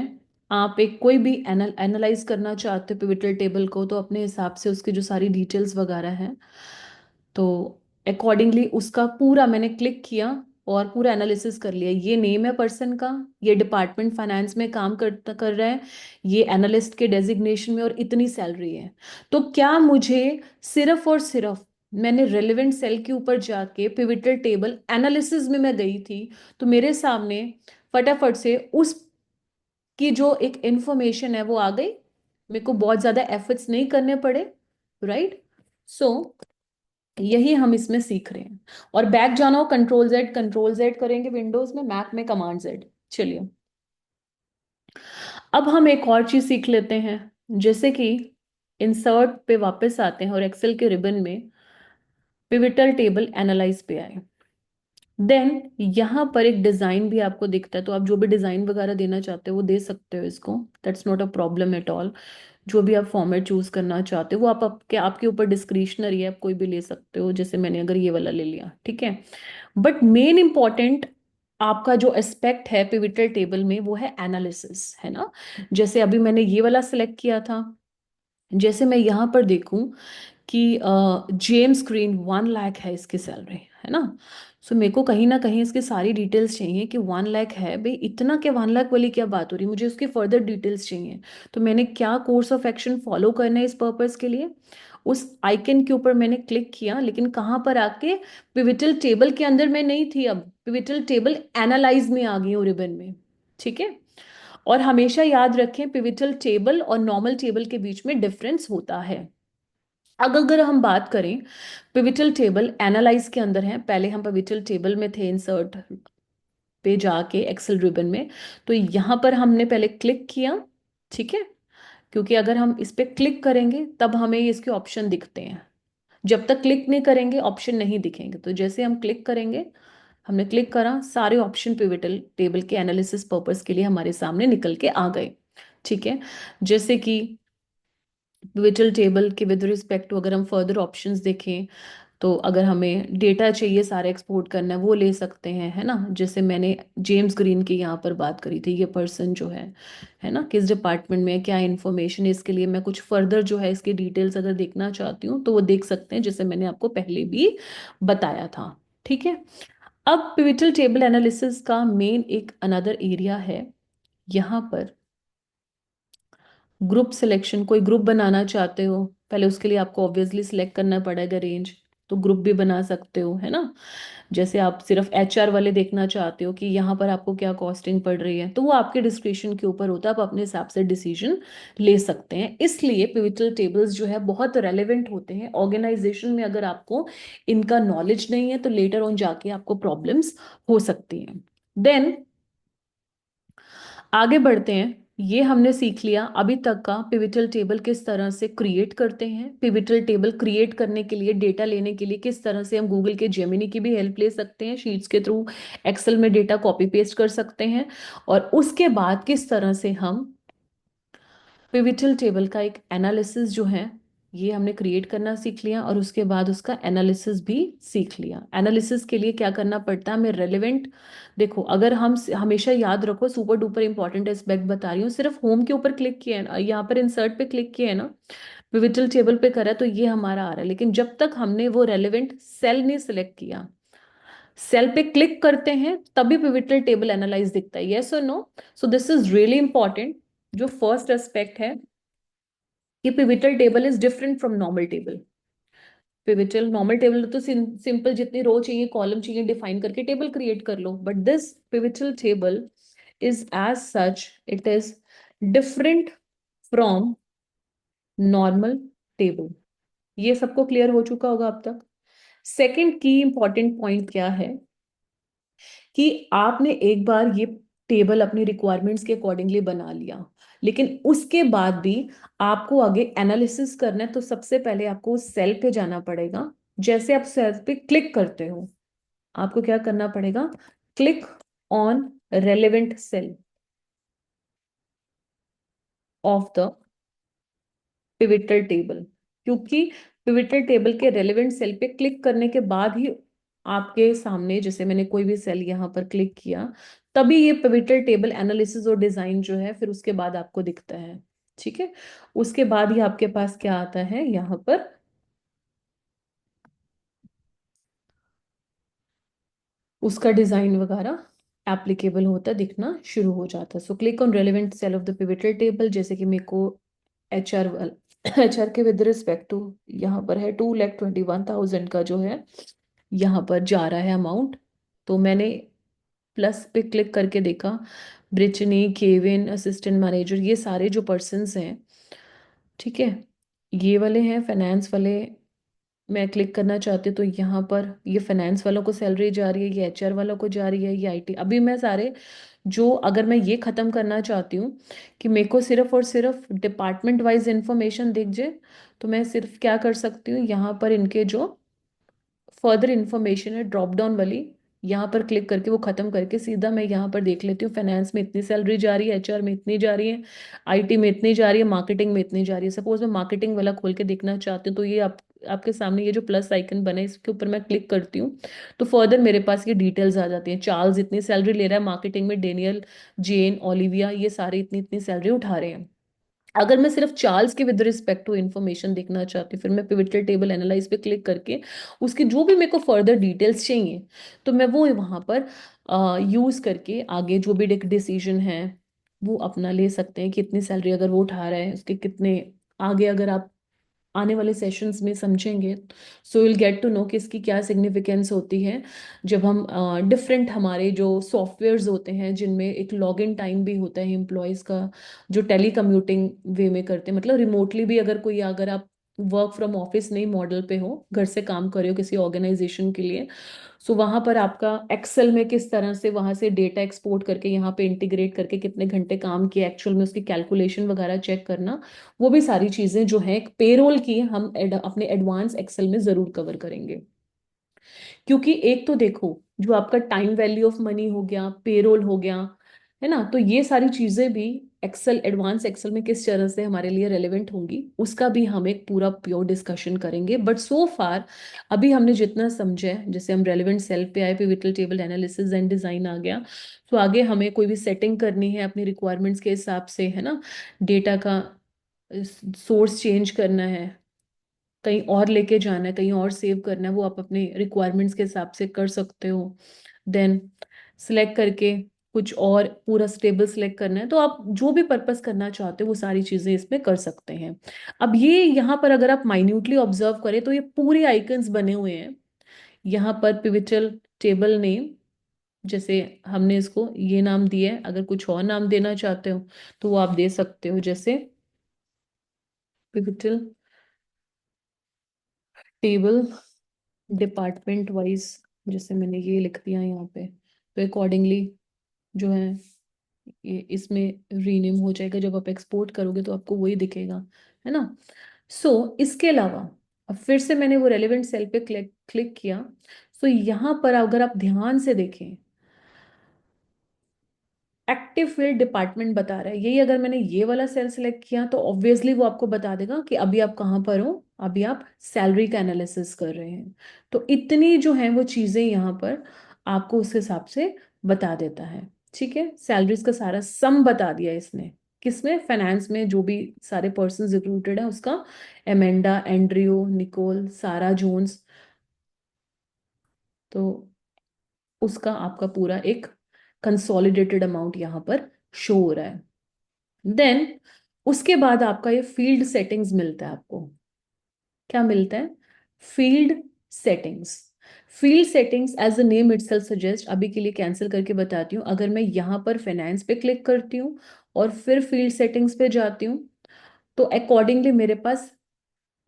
आप एक कोई भी एनालाइज करना चाहते हो पिविटल टेबल को, तो अपने हिसाब से उसकी जो सारी डिटेल्स वगैरह हैं, तो अकॉर्डिंगली उसका पूरा मैंने क्लिक किया और पूरा एनालिसिस कर लिया। ये नेम है पर्सन का, ये डिपार्टमेंट फाइनेंस में काम कर रहा है, ये एनालिस्ट के डेजिग्नेशन में, और इतनी सैलरी है। तो क्या मुझे सिर्फ और सिर्फ मैंने रेलेवेंट सेल के ऊपर जाके पिविटल टेबल एनालिसिस में मैं गई थी, तो मेरे सामने फटाफट से उसकी जो एक इंफॉर्मेशन है वो आ गई। मेरे को बहुत ज्यादा एफर्ट्स नहीं करने पड़े, राइट। सो यही हम इसमें सीख रहे हैं। और बैक जाना हो, कंट्रोल जेड करेंगे विंडोज में, मैक में कमांड जेड। चलिए, अब हम एक और चीज सीख लेते हैं। जैसे कि इंसर्ट पे वापस आते हैं और एक्सेल के रिबन में पिविटल टेबल एनालाइज पे आए। देन यहाँ पर एक डिजाइन भी आपको दिखता है, तो आप जो भी डिजाइन वगैरह देना चाहते हो वो दे सकते हो इसको। That's not a problem at all. जो भी आप फॉर्मेट चूज करना चाहते हो वो आप आपके ऊपर डिस्क्रिशनरी है, आप कोई भी ले सकते हो। जैसे मैंने अगर ये वाला ले लिया, ठीक है। बट मेन इंपॉर्टेंट आपका जो एस्पेक्ट है पिविटल टेबल में वो है एनालिसिस, है ना। जैसे अभी मैंने ये वाला सिलेक्ट किया था। जैसे मैं यहाँ पर देखूं कि जेम्स ग्रीन 1 लाख है इसकी सैलरी, है ना। सो मेरे को कहीं ना कहीं इसकी सारी डिटेल्स चाहिए कि 1 लाख है भाई, इतना क्या 1 लाख वाली क्या बात हो रही है, मुझे उसकी फर्दर डिटेल्स चाहिए। तो मैंने क्या कोर्स ऑफ एक्शन फॉलो करना है इस पर्पस के लिए, उस आइकन के ऊपर मैंने क्लिक किया, लेकिन कहाँ पर आके, पिविटल टेबल के अंदर मैं नहीं थी, अब पिविटल टेबल एनालाइज में आ गई हूँ रिबन में। ठीक है। और हमेशा याद रखें पिविटल टेबल और नॉर्मल टेबल के बीच में डिफरेंस होता है। अगर हम बात करें पिविटल टेबल एनालाइज के अंदर है, पहले हम पिविटल टेबल में थे, इंसर्ट पे जाके एक्सेल रिबन में, तो यहाँ पर हमने पहले क्लिक किया। ठीक है। क्योंकि अगर हम इस पे क्लिक करेंगे तब हमें इसके ऑप्शन दिखते हैं, जब तक क्लिक नहीं करेंगे ऑप्शन नहीं दिखेंगे। तो जैसे हम क्लिक करेंगे, हमने क्लिक करा, सारे ऑप्शन पिविटल टेबल के एनालिसिस पर्पस के लिए हमारे सामने निकल के आ गए। ठीक है। जैसे कि पिवटल टेबल के विद रिस्पेक्ट टू अगर हम फर्दर ऑप्शंस देखें, तो अगर हमें डेटा चाहिए सारा एक्सपोर्ट करना है वो ले सकते हैं, है ना। जैसे मैंने जेम्स ग्रीन की यहाँ पर बात करी थी, ये पर्सन जो है ना, किस डिपार्टमेंट में है, क्या इन्फॉर्मेशन है, इसके लिए मैं कुछ फर्दर जो है इसकी डिटेल्स अगर देखना चाहती हूँ तो वो देख सकते हैं, जैसे मैंने आपको पहले भी बताया था। ठीक है। अब पिवटल टेबल एनालिसिस का मेन एक अनदर एरिया है यहाँ पर, ग्रुप सिलेक्शन। कोई ग्रुप बनाना चाहते हो, पहले उसके लिए आपको ऑब्वियसली सिलेक्ट करना पड़ेगा रेंज, तो ग्रुप भी बना सकते हो, है ना। जैसे आप सिर्फ एचआर वाले देखना चाहते हो कि यहाँ पर आपको क्या कॉस्टिंग पड़ रही है, तो वो आपके डिस्क्रिप्शन के ऊपर होता है, आप अपने हिसाब से डिसीजन ले सकते हैं। इसलिए पिवटल टेबल्स जो है बहुत रेलेवेंट होते हैं ऑर्गेनाइजेशन में। अगर आपको इनका नॉलेज नहीं है तो लेटर ऑन जाके आपको प्रॉब्लम्स हो सकती हैं। देन आगे बढ़ते हैं। ये हमने सीख लिया अभी तक का पिवटल टेबल किस तरह से क्रिएट करते हैं। पिवटल टेबल क्रिएट करने के लिए, डेटा लेने के लिए किस तरह से हम गूगल के जेमिनी की भी हेल्प ले सकते हैं, शीट्स के थ्रू एक्सेल में डेटा कॉपी पेस्ट कर सकते हैं। और उसके बाद किस तरह से हम पिवटल टेबल का एक एनालिसिस जो है ये हमने क्रिएट करना सीख लिया, और उसके बाद उसका एनालिसिस भी सीख लिया। एनालिसिस के लिए क्या करना पड़ता है हमें, रेलेवेंट। देखो, अगर हम हमेशा याद रखो, सुपर डुपर इंपॉर्टेंट एस्पेक्ट बता रही हूँ, सिर्फ होम के ऊपर क्लिक किया है ना, यहाँ पर इंसर्ट पे क्लिक किया है ना, पिवटल टेबल पे करा तो ये हमारा आ रहा है, लेकिन जब तक हमने वो रेलेवेंट सेल नहीं सिलेक्ट किया, सेल पे क्लिक करते हैं तभी पिवटल टेबल एनालाइज दिखता है, यस और no. So this is really important. जो फर्स्ट एस्पेक्ट है कि pivotal table is different from normal table. Pivotal normal table तो सिंपल जितनी रो चाहिए, कॉलम चाहिए, डिफाइन करके टेबल क्रिएट कर लो, but this pivotal table is as such, it is different from normal table. ये सबको क्लियर हो चुका होगा अब तक। सेकंड की इंपॉर्टेंट पॉइंट क्या है कि आपने एक बार ये टेबल अपनी रिक्वायरमेंट्स के अकॉर्डिंगली बना लिया, लेकिन उसके बाद भी आपको आगे एनालिसिस करना है, तो सबसे पहले आपको उस सेल पे जाना पड़ेगा। जैसे आप सेल पे क्लिक करते हो, आपको क्या करना पड़ेगा, click on relevant cell of the pivotal table, क्योंकि पिवटल टेबल के रेलेवेंट सेल पे क्लिक करने के बाद ही आपके सामने, जैसे मैंने कोई भी सेल यहाँ पर क्लिक किया, तभी ये पिवटल टेबल एनालिसिस और डिजाइन जो है फिर उसके बाद आपको दिखता है। ठीक है। उसके बाद ही आपके पास क्या आता है, यहाँ पर उसका डिजाइन वगैरह एप्लीकेबल होता दिखना शुरू हो जाता है। So click on relevant cell of the pivotal table. जैसे कि मेरे को एचआर एचआर के विद रिस्पेक्ट टू यहाँ पर है 2,21,000 का जो है यहाँ पर जा रहा है अमाउंट, तो मैंने प्लस पे क्लिक करके देखा, ब्रिचनी, केविन, असिस्टेंट मैनेजर, ये सारे जो पर्सन्स हैं, ठीक है, ये वाले हैं फाइनेंस वाले। मैं क्लिक करना चाहती हूँ तो यहाँ पर ये फाइनेंस वालों को सैलरी जा रही है, ये एचआर वालों को जा रही है, ये आईटी। अभी मैं सारे जो, अगर मैं ये खत्म करना चाहती हूँ कि मेरे को सिर्फ और सिर्फ डिपार्टमेंट वाइज इंफॉर्मेशन दिख जाए, तो मैं सिर्फ क्या कर सकती हूँ, यहाँ पर इनके जो फर्दर इंफॉर्मेशन है ड्रॉप डाउन वाली, यहाँ पर क्लिक करके वो खत्म करके सीधा मैं यहाँ पर देख लेती हूँ, फाइनेंस में इतनी सैलरी जा रही है, एचआर में इतनी जा रही है, आईटी में इतनी जा रही है, मार्केटिंग में इतनी जा रही है। सपोज मैं मार्केटिंग वाला खोल के देखना चाहती हूँ, तो ये आपके सामने ये जो प्लस आइकन बना है इसके ऊपर मैं क्लिक करती हूँ, तो फर्दर मेरे पास ये डिटेल्स आ जाती हैं। चार्ल्स इतनी सैलरी ले रहा है मार्केटिंग में, डेनियल, जेन, ओलिविया, ये सारे इतनी इतनी सैलरी उठा रहे हैं। अगर मैं सिर्फ चार्ल्स के विद रिस्पेक्ट टू इन्फॉर्मेशन देखना चाहती हूँ, फिर मैं पिवटल टेबल एनालाइज पे क्लिक करके उसकी जो भी मेरे को फर्दर डिटेल्स चाहिए, तो मैं वो वहां पर यूज करके आगे जो भी डिसीजन है वो अपना ले सकते हैं। कितनी सैलरी अगर वो उठा रहा है, उसके कितने आगे, अगर आप आने वाले सेशंस में समझेंगे, so will get to know कि इसकी क्या सिग्निफिकेंस होती है। जब हम डिफरेंट हमारे जो सॉफ्टवेयर्स होते हैं जिनमें एक लॉग इन टाइम भी होता है एम्प्लॉयज़ का, जो टेली कम्यूटिंग वे में करते हैं, मतलब रिमोटली भी अगर कोई, अगर आप वर्क फ्रॉम ऑफिस नहीं मॉडल पे हो, घर से काम कर रहे हो किसी ऑर्गेनाइजेशन के लिए, सो वहां पर आपका एक्सेल में किस तरह से वहां से डेटा एक्सपोर्ट करके यहाँ पे इंटीग्रेट करके कितने घंटे काम किए एक्चुअल में, उसकी कैलकुलेशन वगैरह चेक करना, वो भी सारी चीजें जो है पेरोल की हम अपने एडवांस एक्सेल में जरूर कवर करेंगे। क्योंकि एक तो देखो, जो आपका टाइम वैल्यू ऑफ मनी हो गया, पेरोल हो गया, है ना। तो ये सारी चीजें भी एक्सेल, एडवांस एक्सेल में किस तरह से हमारे लिए रेलेवेंट होंगी, उसका भी हम एक पूरा प्योर डिस्कशन करेंगे। बट सो फार अभी हमने जितना समझा है, जैसे हम रेलेवेंट सेल पे आए, pivotal table analysis and design आ गया, तो आगे हमें कोई भी सेटिंग करनी है अपनी रिक्वायरमेंट्स के हिसाब से, है ना, डेटा का सोर्स चेंज करना है, कहीं और लेके जाना है, कहीं और सेव करना है, वो आप अपने रिक्वायरमेंट्स के हिसाब से कर सकते हो। देन सिलेक्ट करके कुछ और पूरा टेबल सिलेक्ट करना है, तो आप जो भी पर्पस करना चाहते हो वो सारी चीजें इसमें कर सकते हैं। अब ये यहाँ पर अगर आप माइन्यूटली ऑब्जर्व करें तो ये पूरे आइकन्स बने हुए हैं यहाँ पर। पिविटल टेबल नेम, जैसे हमने इसको ये नाम दिया है, अगर कुछ और नाम देना चाहते हो तो वो आप दे सकते हो, जैसे पिविटल टेबल डिपार्टमेंट वाइज, जैसे मैंने ये लिख दिया यहाँ पे, तो अकॉर्डिंगली जो है ये इसमें रीनेम हो जाएगा। जब आप एक्सपोर्ट करोगे तो आपको वही दिखेगा, है ना। इसके अलावा अब फिर से मैंने वो रेलेवेंट सेल पे क्लिक क्लिक किया। यहाँ पर अगर आप ध्यान से देखें, एक्टिव फील्ड डिपार्टमेंट बता रहा है, यही अगर मैंने ये वाला सेल सिलेक्ट किया तो ऑब्वियसली वो आपको बता देगा कि अभी आप कहाँ पर हो, अभी आप सैलरी का एनालिसिस कर रहे हैं। तो इतनी जो है वो चीजें यहाँ पर आपको उस हिसाब से बता देता है। ठीक है, सैलरीज का सारा सम बता दिया इसने, किसमें, फाइनेंस में जो भी सारे पर्सन रिक्रूटेड है उसका, एमेंडा, एंड्रयू, निकोल, सारा जोन्स, तो उसका आपका पूरा एक कंसोलिडेटेड अमाउंट यहाँ पर शो हो रहा है। देन उसके बाद आपका ये फील्ड सेटिंग्स मिलता है आपको। क्या मिलता है? Field settings. Field settings as the name itself suggest, अभी के लिए कैंसिल करके बताती हूँ, अगर मैं यहाँ पर फाइनेंस पे क्लिक करती हूँ और फिर फील्ड सेटिंग्स पे जाती हूँ तो अकॉर्डिंगली मेरे पास,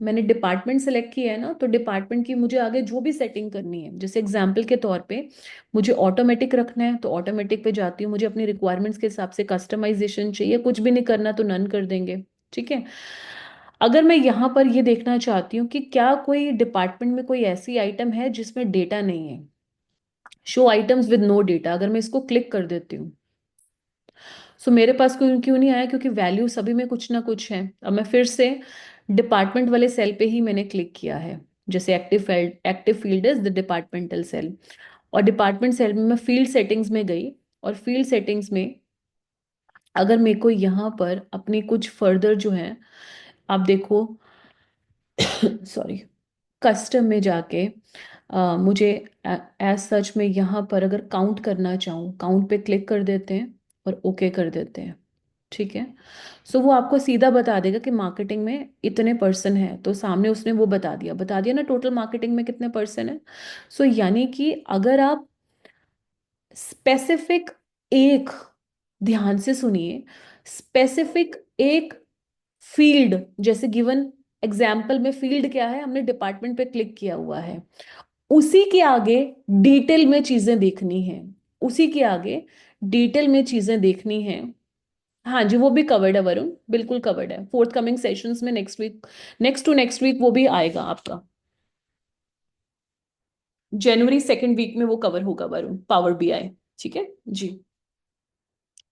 मैंने डिपार्टमेंट सेलेक्ट किया है ना, तो डिपार्टमेंट की मुझे आगे जो भी सेटिंग करनी है, जैसे एग्जांपल के तौर पे मुझे ऑटोमेटिक रखना है तो ऑटोमेटिक पे जाती हूँ, मुझे अपनी रिक्वायरमेंट्स के हिसाब से कस्टमाइजेशन चाहिए, कुछ भी नहीं करना तो नन कर देंगे। ठीक है, अगर मैं यहाँ पर ये देखना चाहती हूँ कि क्या कोई डिपार्टमेंट में कोई ऐसी आइटम है जिसमें डेटा नहीं है, show items with no data, अगर मैं इसको क्लिक कर देती हूँ, मेरे पास क्यों क्यों नहीं आया, क्योंकि वैल्यू सभी में कुछ ना कुछ है। अब मैं फिर से डिपार्टमेंट वाले सेल पे ही मैंने क्लिक किया है, जैसे active field is the departmental cell, और डिपार्टमेंट सेल में मैं फील्ड सेटिंग्स में गई, और फील्ड सेटिंग्स में अगर मेरे को यहाँ पर अपनी कुछ फर्दर जो है, आप देखो सॉरी, कस्टम में जाके मुझे एज सच में यहाँ पर अगर काउंट करना चाहूँ, काउंट पे क्लिक कर देते हैं और ओके कर देते हैं। ठीक है, वो आपको सीधा बता देगा कि मार्केटिंग में इतने पर्सन हैं, तो सामने उसने वो बता दिया ना टोटल मार्केटिंग में कितने पर्सन है। यानी कि अगर आप स्पेसिफिक एक, ध्यान से सुनिए, स्पेसिफिक एक फील्ड, जैसे गिवन एग्जाम्पल में फील्ड क्या है, हमने डिपार्टमेंट पे क्लिक किया हुआ है, उसी के आगे डिटेल में चीजें देखनी है, उसी के आगे डिटेल में चीजें देखनी है। हाँ जी, वो भी कवर्ड है वरुण, बिल्कुल कवर्ड है, फोर्थ कमिंग सेशंस में next week, next to next week वो भी आएगा आपका, जनवरी सेकेंड वीक में वो कवर होगा वरुण, पावर बीआई। ठीक है जी,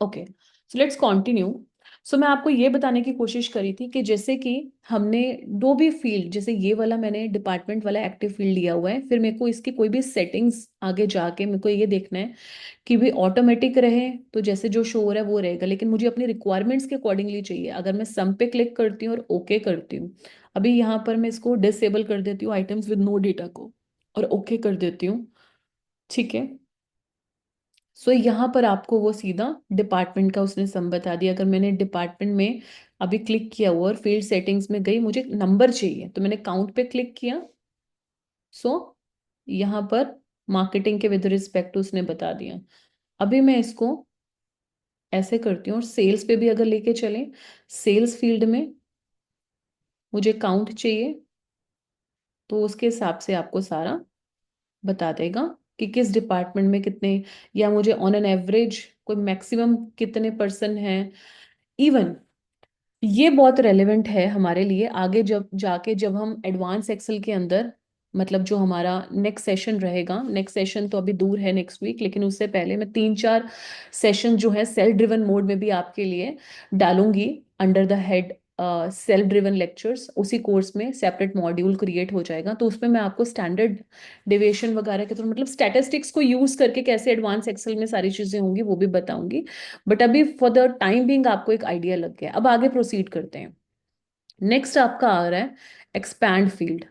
ओके, सो लेट्स कंटिन्यू। मैं आपको ये बताने की कोशिश करी थी कि जैसे कि हमने दो भी फील्ड, जैसे ये वाला मैंने डिपार्टमेंट वाला एक्टिव फील्ड लिया हुआ है, फिर मेरे को इसकी कोई भी सेटिंग्स आगे जाके मेरे को ये देखना है कि भी ऑटोमेटिक रहे, तो जैसे जो शो हो रहा है वो रहेगा, लेकिन मुझे अपनी रिक्वायरमेंट्स के अकॉर्डिंगली चाहिए। अगर मैं सम पे क्लिक करती हूँ और ओके करती हूँ, अभी यहाँ पर मैं इसको डिसेबल कर देती हूँ आइटम्स विद नो डेटा को, और ओके कर देती हूँ। ठीक है, यहाँ पर आपको वो सीधा डिपार्टमेंट का उसने सम बता दिया। अगर मैंने डिपार्टमेंट में अभी क्लिक किया हुआ और फील्ड सेटिंग्स में गई, मुझे नंबर चाहिए तो मैंने काउंट पे क्लिक किया, सो यहाँ पर मार्केटिंग के विद रिस्पेक्ट उसने बता दिया। अभी मैं इसको ऐसे करती हूँ, और सेल्स पे भी अगर लेके चलें, सेल्स फील्ड में मुझे काउंट चाहिए, तो उसके हिसाब से आपको सारा बता देगा कि किस डिपार्टमेंट में कितने, या मुझे ऑन एन एवरेज कोई मैक्सिमम कितने पर्सन हैं। इवन ये बहुत रेलेवेंट है हमारे लिए आगे, जब जाके जब हम एडवांस एक्सेल के अंदर मतलब जो हमारा नेक्स्ट सेशन रहेगा, नेक्स्ट सेशन तो अभी दूर है, नेक्स्ट वीक, लेकिन उससे पहले मैं 3-4 सेशन जो है सेल्फ ड्रिवन मोड में भी आपके लिए डालूंगी, under the head self driven lectures. उसी कोर्स में सेपरेट मॉड्यूल क्रिएट हो जाएगा, तो उसमें मैं आपको स्टैंडर्ड डेविएशन वगैरह के थ्रू, मतलब स्टैटिस्टिक्स को यूज करके कैसे एडवांस एक्सेल में सारी चीजें होंगी वो भी बताऊंगी। बट अभी फॉर द टाइम बिंग आपको एक आइडिया लग गया। अब आगे प्रोसीड करते हैं। नेक्स्ट आपका आ रहा है एक्सपैंड फील्ड।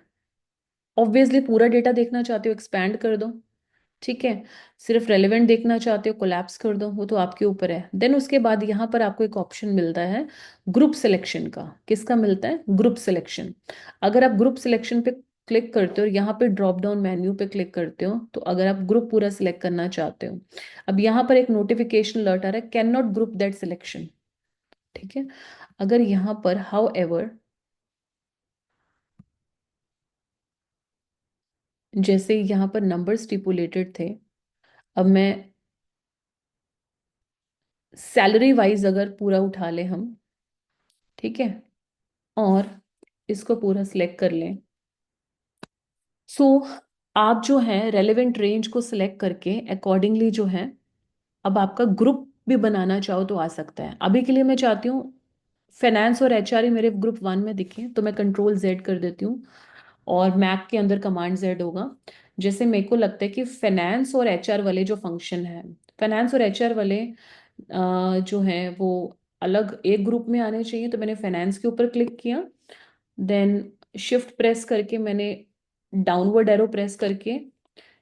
ऑब्वियसली पूरा डेटा देखना चाहते हो, एक्सपैंड कर दो, ठीक है। सिर्फ रेलेवेंट देखना चाहते हो, कोलैप्स कर दो, वो तो आपके ऊपर है। देन उसके बाद यहाँ पर आपको एक ऑप्शन मिलता है ग्रुप सिलेक्शन का। किसका मिलता है? Group selection. अगर आप ग्रुप सिलेक्शन पे क्लिक करते हो और यहाँ पे ड्रॉप डाउन मेन्यू पे क्लिक करते हो, तो अगर आप ग्रुप पूरा सिलेक्ट करना चाहते हो, अब यहाँ पर एक नोटिफिकेशन अलर्ट आ रहा है, can not group that selection, ठीक है। अगर यहाँ पर हाउ एवर, जैसे यहाँ पर नंबर स्टिपुलेटेड थे, अब मैं सैलरी वाइज अगर पूरा उठा ले हम, ठीक है, और इसको पूरा सिलेक्ट कर लें, सो आप जो है रेलेवेंट रेंज को सिलेक्ट करके अकॉर्डिंगली जो है, अब आपका ग्रुप भी बनाना चाहो तो आ सकता है। अभी के लिए मैं चाहती हूँ फाइनेंस और एचआर ही मेरे ग्रुप 1 में दिखे, तो मैं कंट्रोल Z कर देती हूँ और मैक के अंदर कमांड Z होगा। जैसे मेरे को लगता है कि फाइनेंस और एचआर वाले जो फंक्शन है, फाइनेंस और एचआर वाले जो है वो अलग एक ग्रुप में आने चाहिए, तो मैंने फाइनेंस के ऊपर क्लिक किया। देन शिफ्ट प्रेस करके मैंने डाउनवर्ड एरो प्रेस करके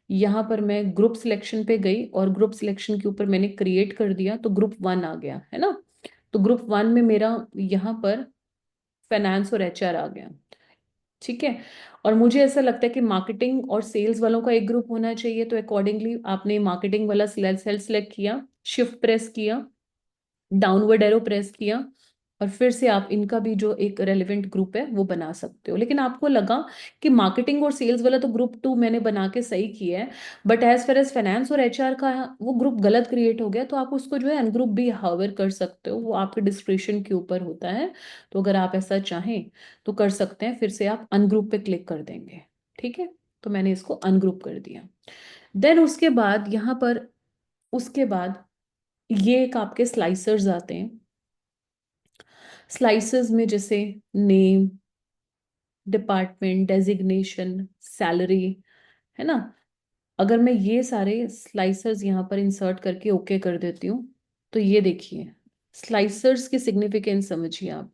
यहाँ पर मैं ग्रुप सिलेक्शन पे गई और ग्रुप सिलेक्शन के ऊपर मैंने क्रिएट कर दिया, तो ग्रुप 1 आ गया है ना। तो ग्रुप 1 में मेरा यहाँ पर फाइनेंस और एचआर आ गया, ठीक है। और मुझे ऐसा लगता है कि मार्केटिंग और सेल्स वालों का एक ग्रुप होना चाहिए, तो अकॉर्डिंगली आपने मार्केटिंग वाला सेल सेलेक्ट किया, शिफ्ट प्रेस किया, डाउनवर्ड एरो प्रेस किया, और फिर से आप इनका भी जो एक रेलेवेंट ग्रुप है वो बना सकते हो। लेकिन आपको लगा कि मार्केटिंग और सेल्स वाला तो ग्रुप 2 मैंने बना के सही किया है, but as far as finance और एचआर का वो ग्रुप गलत क्रिएट हो गया, तो आप उसको जो है अनग्रुप भी हावर कर सकते हो, वो आपके डिस्क्रिप्शन के ऊपर होता है। तो अगर आप ऐसा चाहें तो कर सकते हैं, फिर से आप अनग्रुप पे क्लिक कर देंगे, ठीक है। तो मैंने इसको अनग्रुप कर दिया। देन उसके बाद यहाँ पर, उसके बाद ये एक आपके स्लाइसर्स आते हैं। स्लाइसेस में जैसे नेम, डिपार्टमेंट, डेजिग्नेशन, सैलरी, है ना। अगर मैं ये सारे स्लाइसर्स यहाँ पर इंसर्ट करके ओके कर देती हूँ, तो ये देखिए स्लाइसर्स की सिग्निफिकेंस समझिए आप।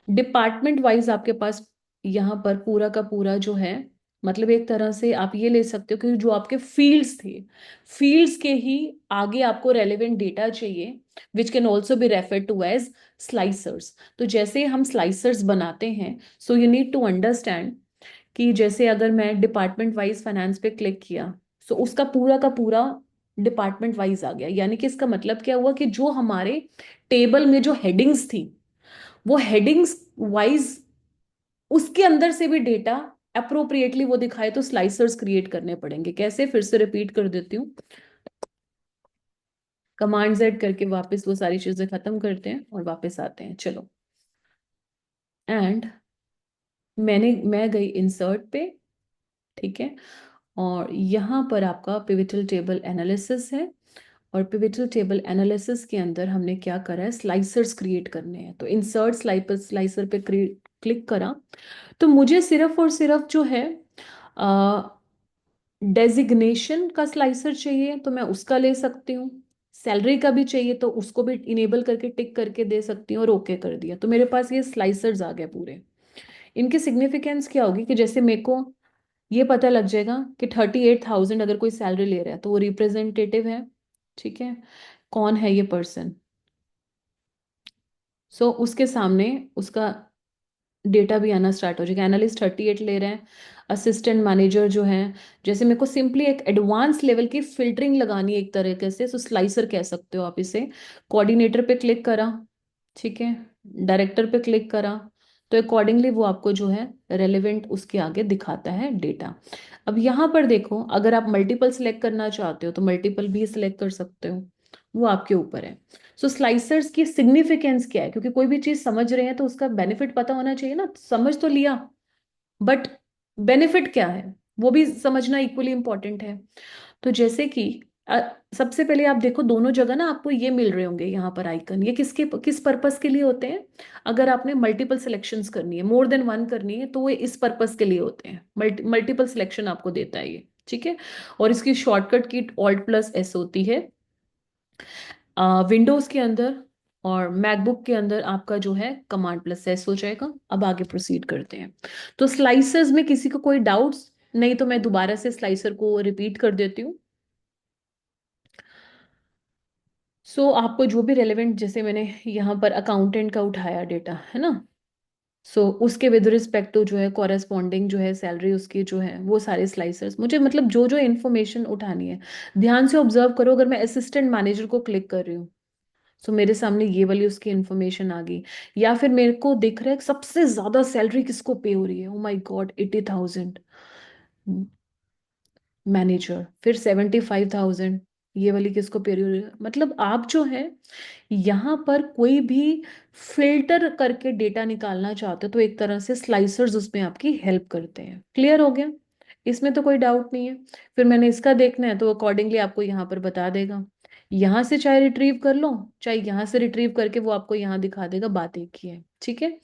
डिपार्टमेंट वाइज आपके पास यहाँ पर पूरा का पूरा जो है, मतलब एक तरह से आप ये ले सकते हो कि जो आपके फील्ड्स थे, फील्ड्स के ही आगे आपको रेलेवेंट डेटा चाहिए, which can also be refer to as slicers. तो जैसे हम स्लाइसर्स बनाते हैं, so you need to understand कि जैसे अगर मैं डिपार्टमेंट वाइज फाइनेंस पे क्लिक किया, सो उसका पूरा का पूरा डिपार्टमेंट वाइज आ गया। यानी कि इसका मतलब क्या हुआ कि जो हमारे टेबल में जो हेडिंग्स थी, वो हेडिंग्स वाइज उसके अंदर से भी डेटा अप्रोप्रिएटली वो दिखाए, तो स्लाइसर्स क्रिएट करने पड़ेंगे। कैसे? फिर से रिपीट कर देती हूँ, कमांड Z करके वापस वो सारी चीजें खत्म करते हैं और वापस आते हैं, चलो। एंड मैं गई इंसर्ट पे, ठीक है, और यहाँ पर आपका पिविटल टेबल एनालिसिस है, और पिविटल टेबल एनालिसिस के अंदर हमने क्या करा है, स्लाइसर्स क्रिएट करने हैं। तो इंसर्ट स्लाइसर पे क्लिक करा, तो मुझे सिर्फ और सिर्फ जो है डेजिग्नेशन का स्लाइसर चाहिए, तो मैं उसका ले सकती हूँ। सैलरी का भी चाहिए तो उसको भी इनेबल करके टिक करके दे सकती हूँ, और ओके कर दिया, तो मेरे पास ये स्लाइसर्स आ गए पूरे। इनकी सिग्निफिकेंस क्या होगी कि जैसे मेरे को ये पता लग जाएगा कि 38,000 अगर कोई सैलरी ले रहा है तो वो रिप्रेजेंटेटिव है, ठीक है। कौन है ये पर्सन? सो उसके सामने उसका डेटा भी आना स्टार्ट हो जाएगा। एनालिस्ट 38 ले रहे हैं, असिस्टेंट मैनेजर जो है, जैसे मेरे को सिंपली एक एडवांस लेवल की फिल्टरिंग लगानी है एक तरीके से, तो स्लाइसर कह सकते हो आप इसे। कोऑर्डिनेटर पे क्लिक करा, ठीक है, डायरेक्टर पे क्लिक करा, तो अकॉर्डिंगली वो आपको जो है रेलेवेंट उसके आगे दिखाता है डेटा। अब यहाँ पर देखो, अगर आप मल्टीपल सिलेक्ट करना चाहते हो तो मल्टीपल भी सिलेक्ट कर सकते हो, वो आपके ऊपर है। सो स्लाइसर्स की सिग्निफिकेंस क्या है, क्योंकि कोई भी चीज समझ रहे हैं तो उसका बेनिफिट पता होना चाहिए ना। समझ तो लिया, बट बेनिफिट क्या है वो भी समझना इक्वली इंपॉर्टेंट है। तो जैसे कि अ, सबसे पहले आप देखो दोनों जगह ना आपको ये मिल रहे होंगे यहाँ पर आइकन, ये किस पर्पस के लिए होते हैं। अगर आपने मल्टीपल सिलेक्शंस करनी है, मोर देन वन करनी है, तो वो इस पर्पस के लिए होते हैं। मल्टीपल सिलेक्शन आपको देता है ये, ठीक है। और इसकी शॉर्टकट की Alt+S होती है विंडोज के अंदर, और मैकबुक के अंदर आपका जो है Command+S हो जाएगा। अब आगे प्रोसीड करते हैं। तो स्लाइसर्स में किसी को कोई डाउट्स? नहीं तो मैं दोबारा से स्लाइसर को रिपीट कर देती हूँ। आपको जो भी रेलेवेंट, जैसे मैंने यहाँ पर अकाउंटेंट का उठाया डेटा है ना, उसके विद रिस्पेक्ट टू जो है कॉरेस्पॉन्डिंग जो है सैलरी उसकी जो है, वो सारे स्लाइसर्स मुझे मतलब जो जो इन्फॉर्मेशन उठानी है। ध्यान से ऑब्जर्व करो, अगर मैं असिस्टेंट मैनेजर को क्लिक कर रही हूँ मेरे सामने ये वाली उसकी इन्फॉर्मेशन आ गई। या फिर मेरे को दिख रहा है कि सबसे ज्यादा सैलरी किसको पे हो रही है, ओ माय गॉड 80,000 मैनेजर, फिर 75,000 ये वाली किसको पे हो रही है। मतलब आप जो है यहाँ पर कोई भी फिल्टर करके डेटा निकालना चाहते हो तो एक तरह से स्लाइसर्स उसमें आपकी हेल्प करते हैं। क्लियर हो गया? इसमें तो कोई डाउट नहीं है। फिर मैंने इसका देखना है तो अकॉर्डिंगली आपको यहाँ पर बता देगा। यहाँ से चाहे रिट्रीव कर लो, चाहे यहाँ से रिट्रीव करके वो आपको यहाँ दिखा देगा, बात एक ही है, ठीक है।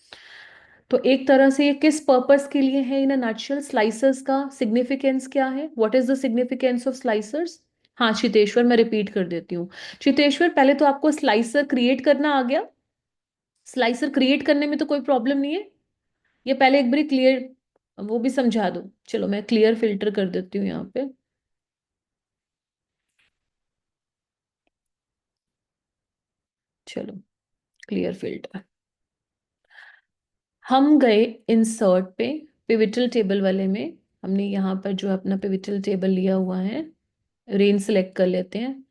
तो एक तरह से ये किस पर्पस के लिए है इन अ नटशेल, स्लाइसर्स का सिग्निफिकेंस क्या है, what is the significance of slicers. हाँ चितेश्वर, मैं रिपीट कर देती हूँ। चितेश्वर, पहले तो आपको स्लाइसर क्रिएट करना आ गया? स्लाइसर क्रिएट करने में तो कोई प्रॉब्लम नहीं है, ये पहले एक बार क्लियर वो भी समझा दो। चलो मैं क्लियर फिल्टर कर देती हूँ यहाँ पे। चलो क्लियर फिल्टर, हम गए इंसर्ट पे, पिविटल टेबल वाले में। हमने यहाँ पर जो अपना पिविटल टेबल लिया हुआ है, रेंज सेलेक्ट कर लेते हैं।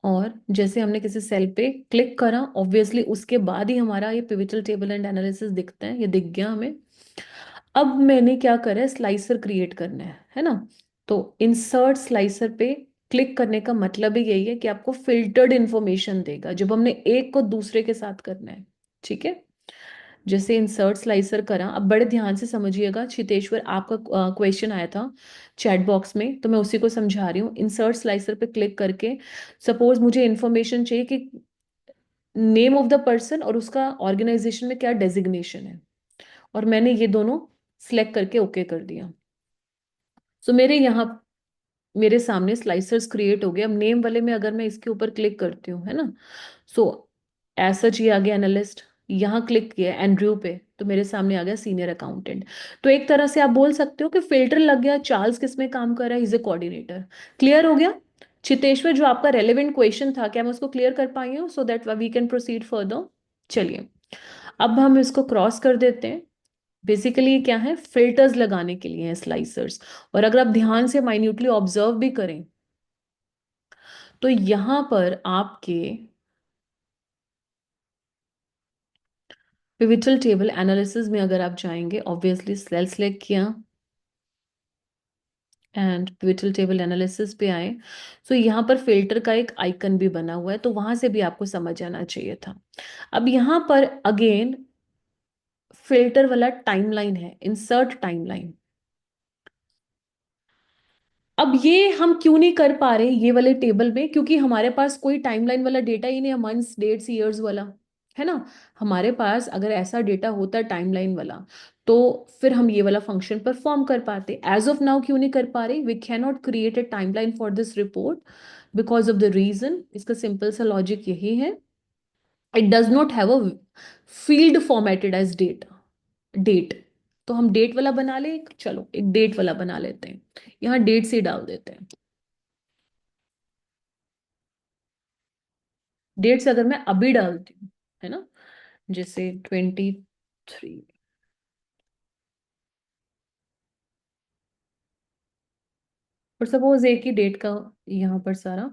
और जैसे हमने किसी सेल पे क्लिक करा, ऑब्वियसली उसके बाद ही हमारा ये पिविटल टेबल एंड एनालिसिस दिखता है, ये दिख गया हमें। अब मैंने क्या करा है, स्लाइसर क्रिएट करना है ना। तो इंसर्ट स्लाइसर पे क्लिक करने का मतलब ही यही है कि आपको फिल्टर्ड इंफॉर्मेशन देगा जब हमने एक को दूसरे के साथ करना है, ठीक है। जैसे इंसर्ट स्लाइसर करा, अब बड़े ध्यान से समझिएगा। चितेश्वर, आपका क्वेश्चन आया था चैट बॉक्स में, तो मैं उसी को समझा रही हूँ। इंसर्ट स्लाइसर पे क्लिक करके सपोज मुझे इंफॉर्मेशन चाहिए कि नेम ऑफ द पर्सन और उसका ऑर्गेनाइजेशन में क्या डेजिग्नेशन है, और मैंने ये दोनों सिलेक्ट करके ओके कर दिया। मेरे यहाँ मेरे सामने स्लाइसर्स क्रिएट हो गए। अब नेम वाले में अगर मैं इसके ऊपर क्लिक करती हूँ है ना, सो ऐसा जी आ गया एनालिस्ट। यहाँ क्लिक किया एंड्रयू पे तो मेरे सामने आ गया सीनियर अकाउंटेंट। तो एक तरह से आप बोल सकते हो कि फिल्टर लग गया, चार्ल्स किस में काम कर रहा है, इज ए कोऑर्डिनेटर। क्लियर हो गया? चितेश्वर, जो आपका रेलेवेंट क्वेश्चन था, क्या मैं उसको क्लियर कर पाई हूँ so that we can proceed further? चलिए अब हम इसको क्रॉस कर देते हैं। बेसिकली क्या है, फिल्टर्स लगाने के लिए है स्लाइसर्स। और अगर आप ध्यान से माइन्यूटली ऑब्जर्व भी करें तो यहां पर आपके पिविटल टेबल एनालिसिस में अगर आप जाएंगे, ऑब्वियसली सेल सेलेक्ट किया एंड पिविटल टेबल एनालिसिस पे आए, तो यहाँ पर फिल्टर का एक आइकन भी बना हुआ है, तो वहां से भी आपको समझ आना चाहिए था। अब यहाँ पर अगेन फिल्टर वाला टाइमलाइन है, इंसर्ट टाइमलाइन। अब ये हम क्यों नहीं कर पा रहे ये वाले टेबल में, क्योंकि हमारे पास कोई टाइमलाइन वाला डेटा ही नहीं है, मंथ्स डेट्स ईयर्स वाला, है ना। हमारे पास अगर ऐसा डेटा होता टाइमलाइन वाला तो फिर हम ये वाला फंक्शन परफॉर्म कर पाते। एज ऑफ नाउ क्यों नहीं कर पा रहे, we can not create a timeline for this report because of the reason. इसका सिंपल सा लॉजिक यही है, it does not have a field formatted as date. तो हम डेट वाला बना ले, चलो एक डेट वाला बना लेते हैं, यहाँ डेट से ही डाल देते हैं। डेट से अगर मैं अभी डालती हूँ है ना, जैसे 23, और सपोज एक ही डेट का यहाँ पर सारा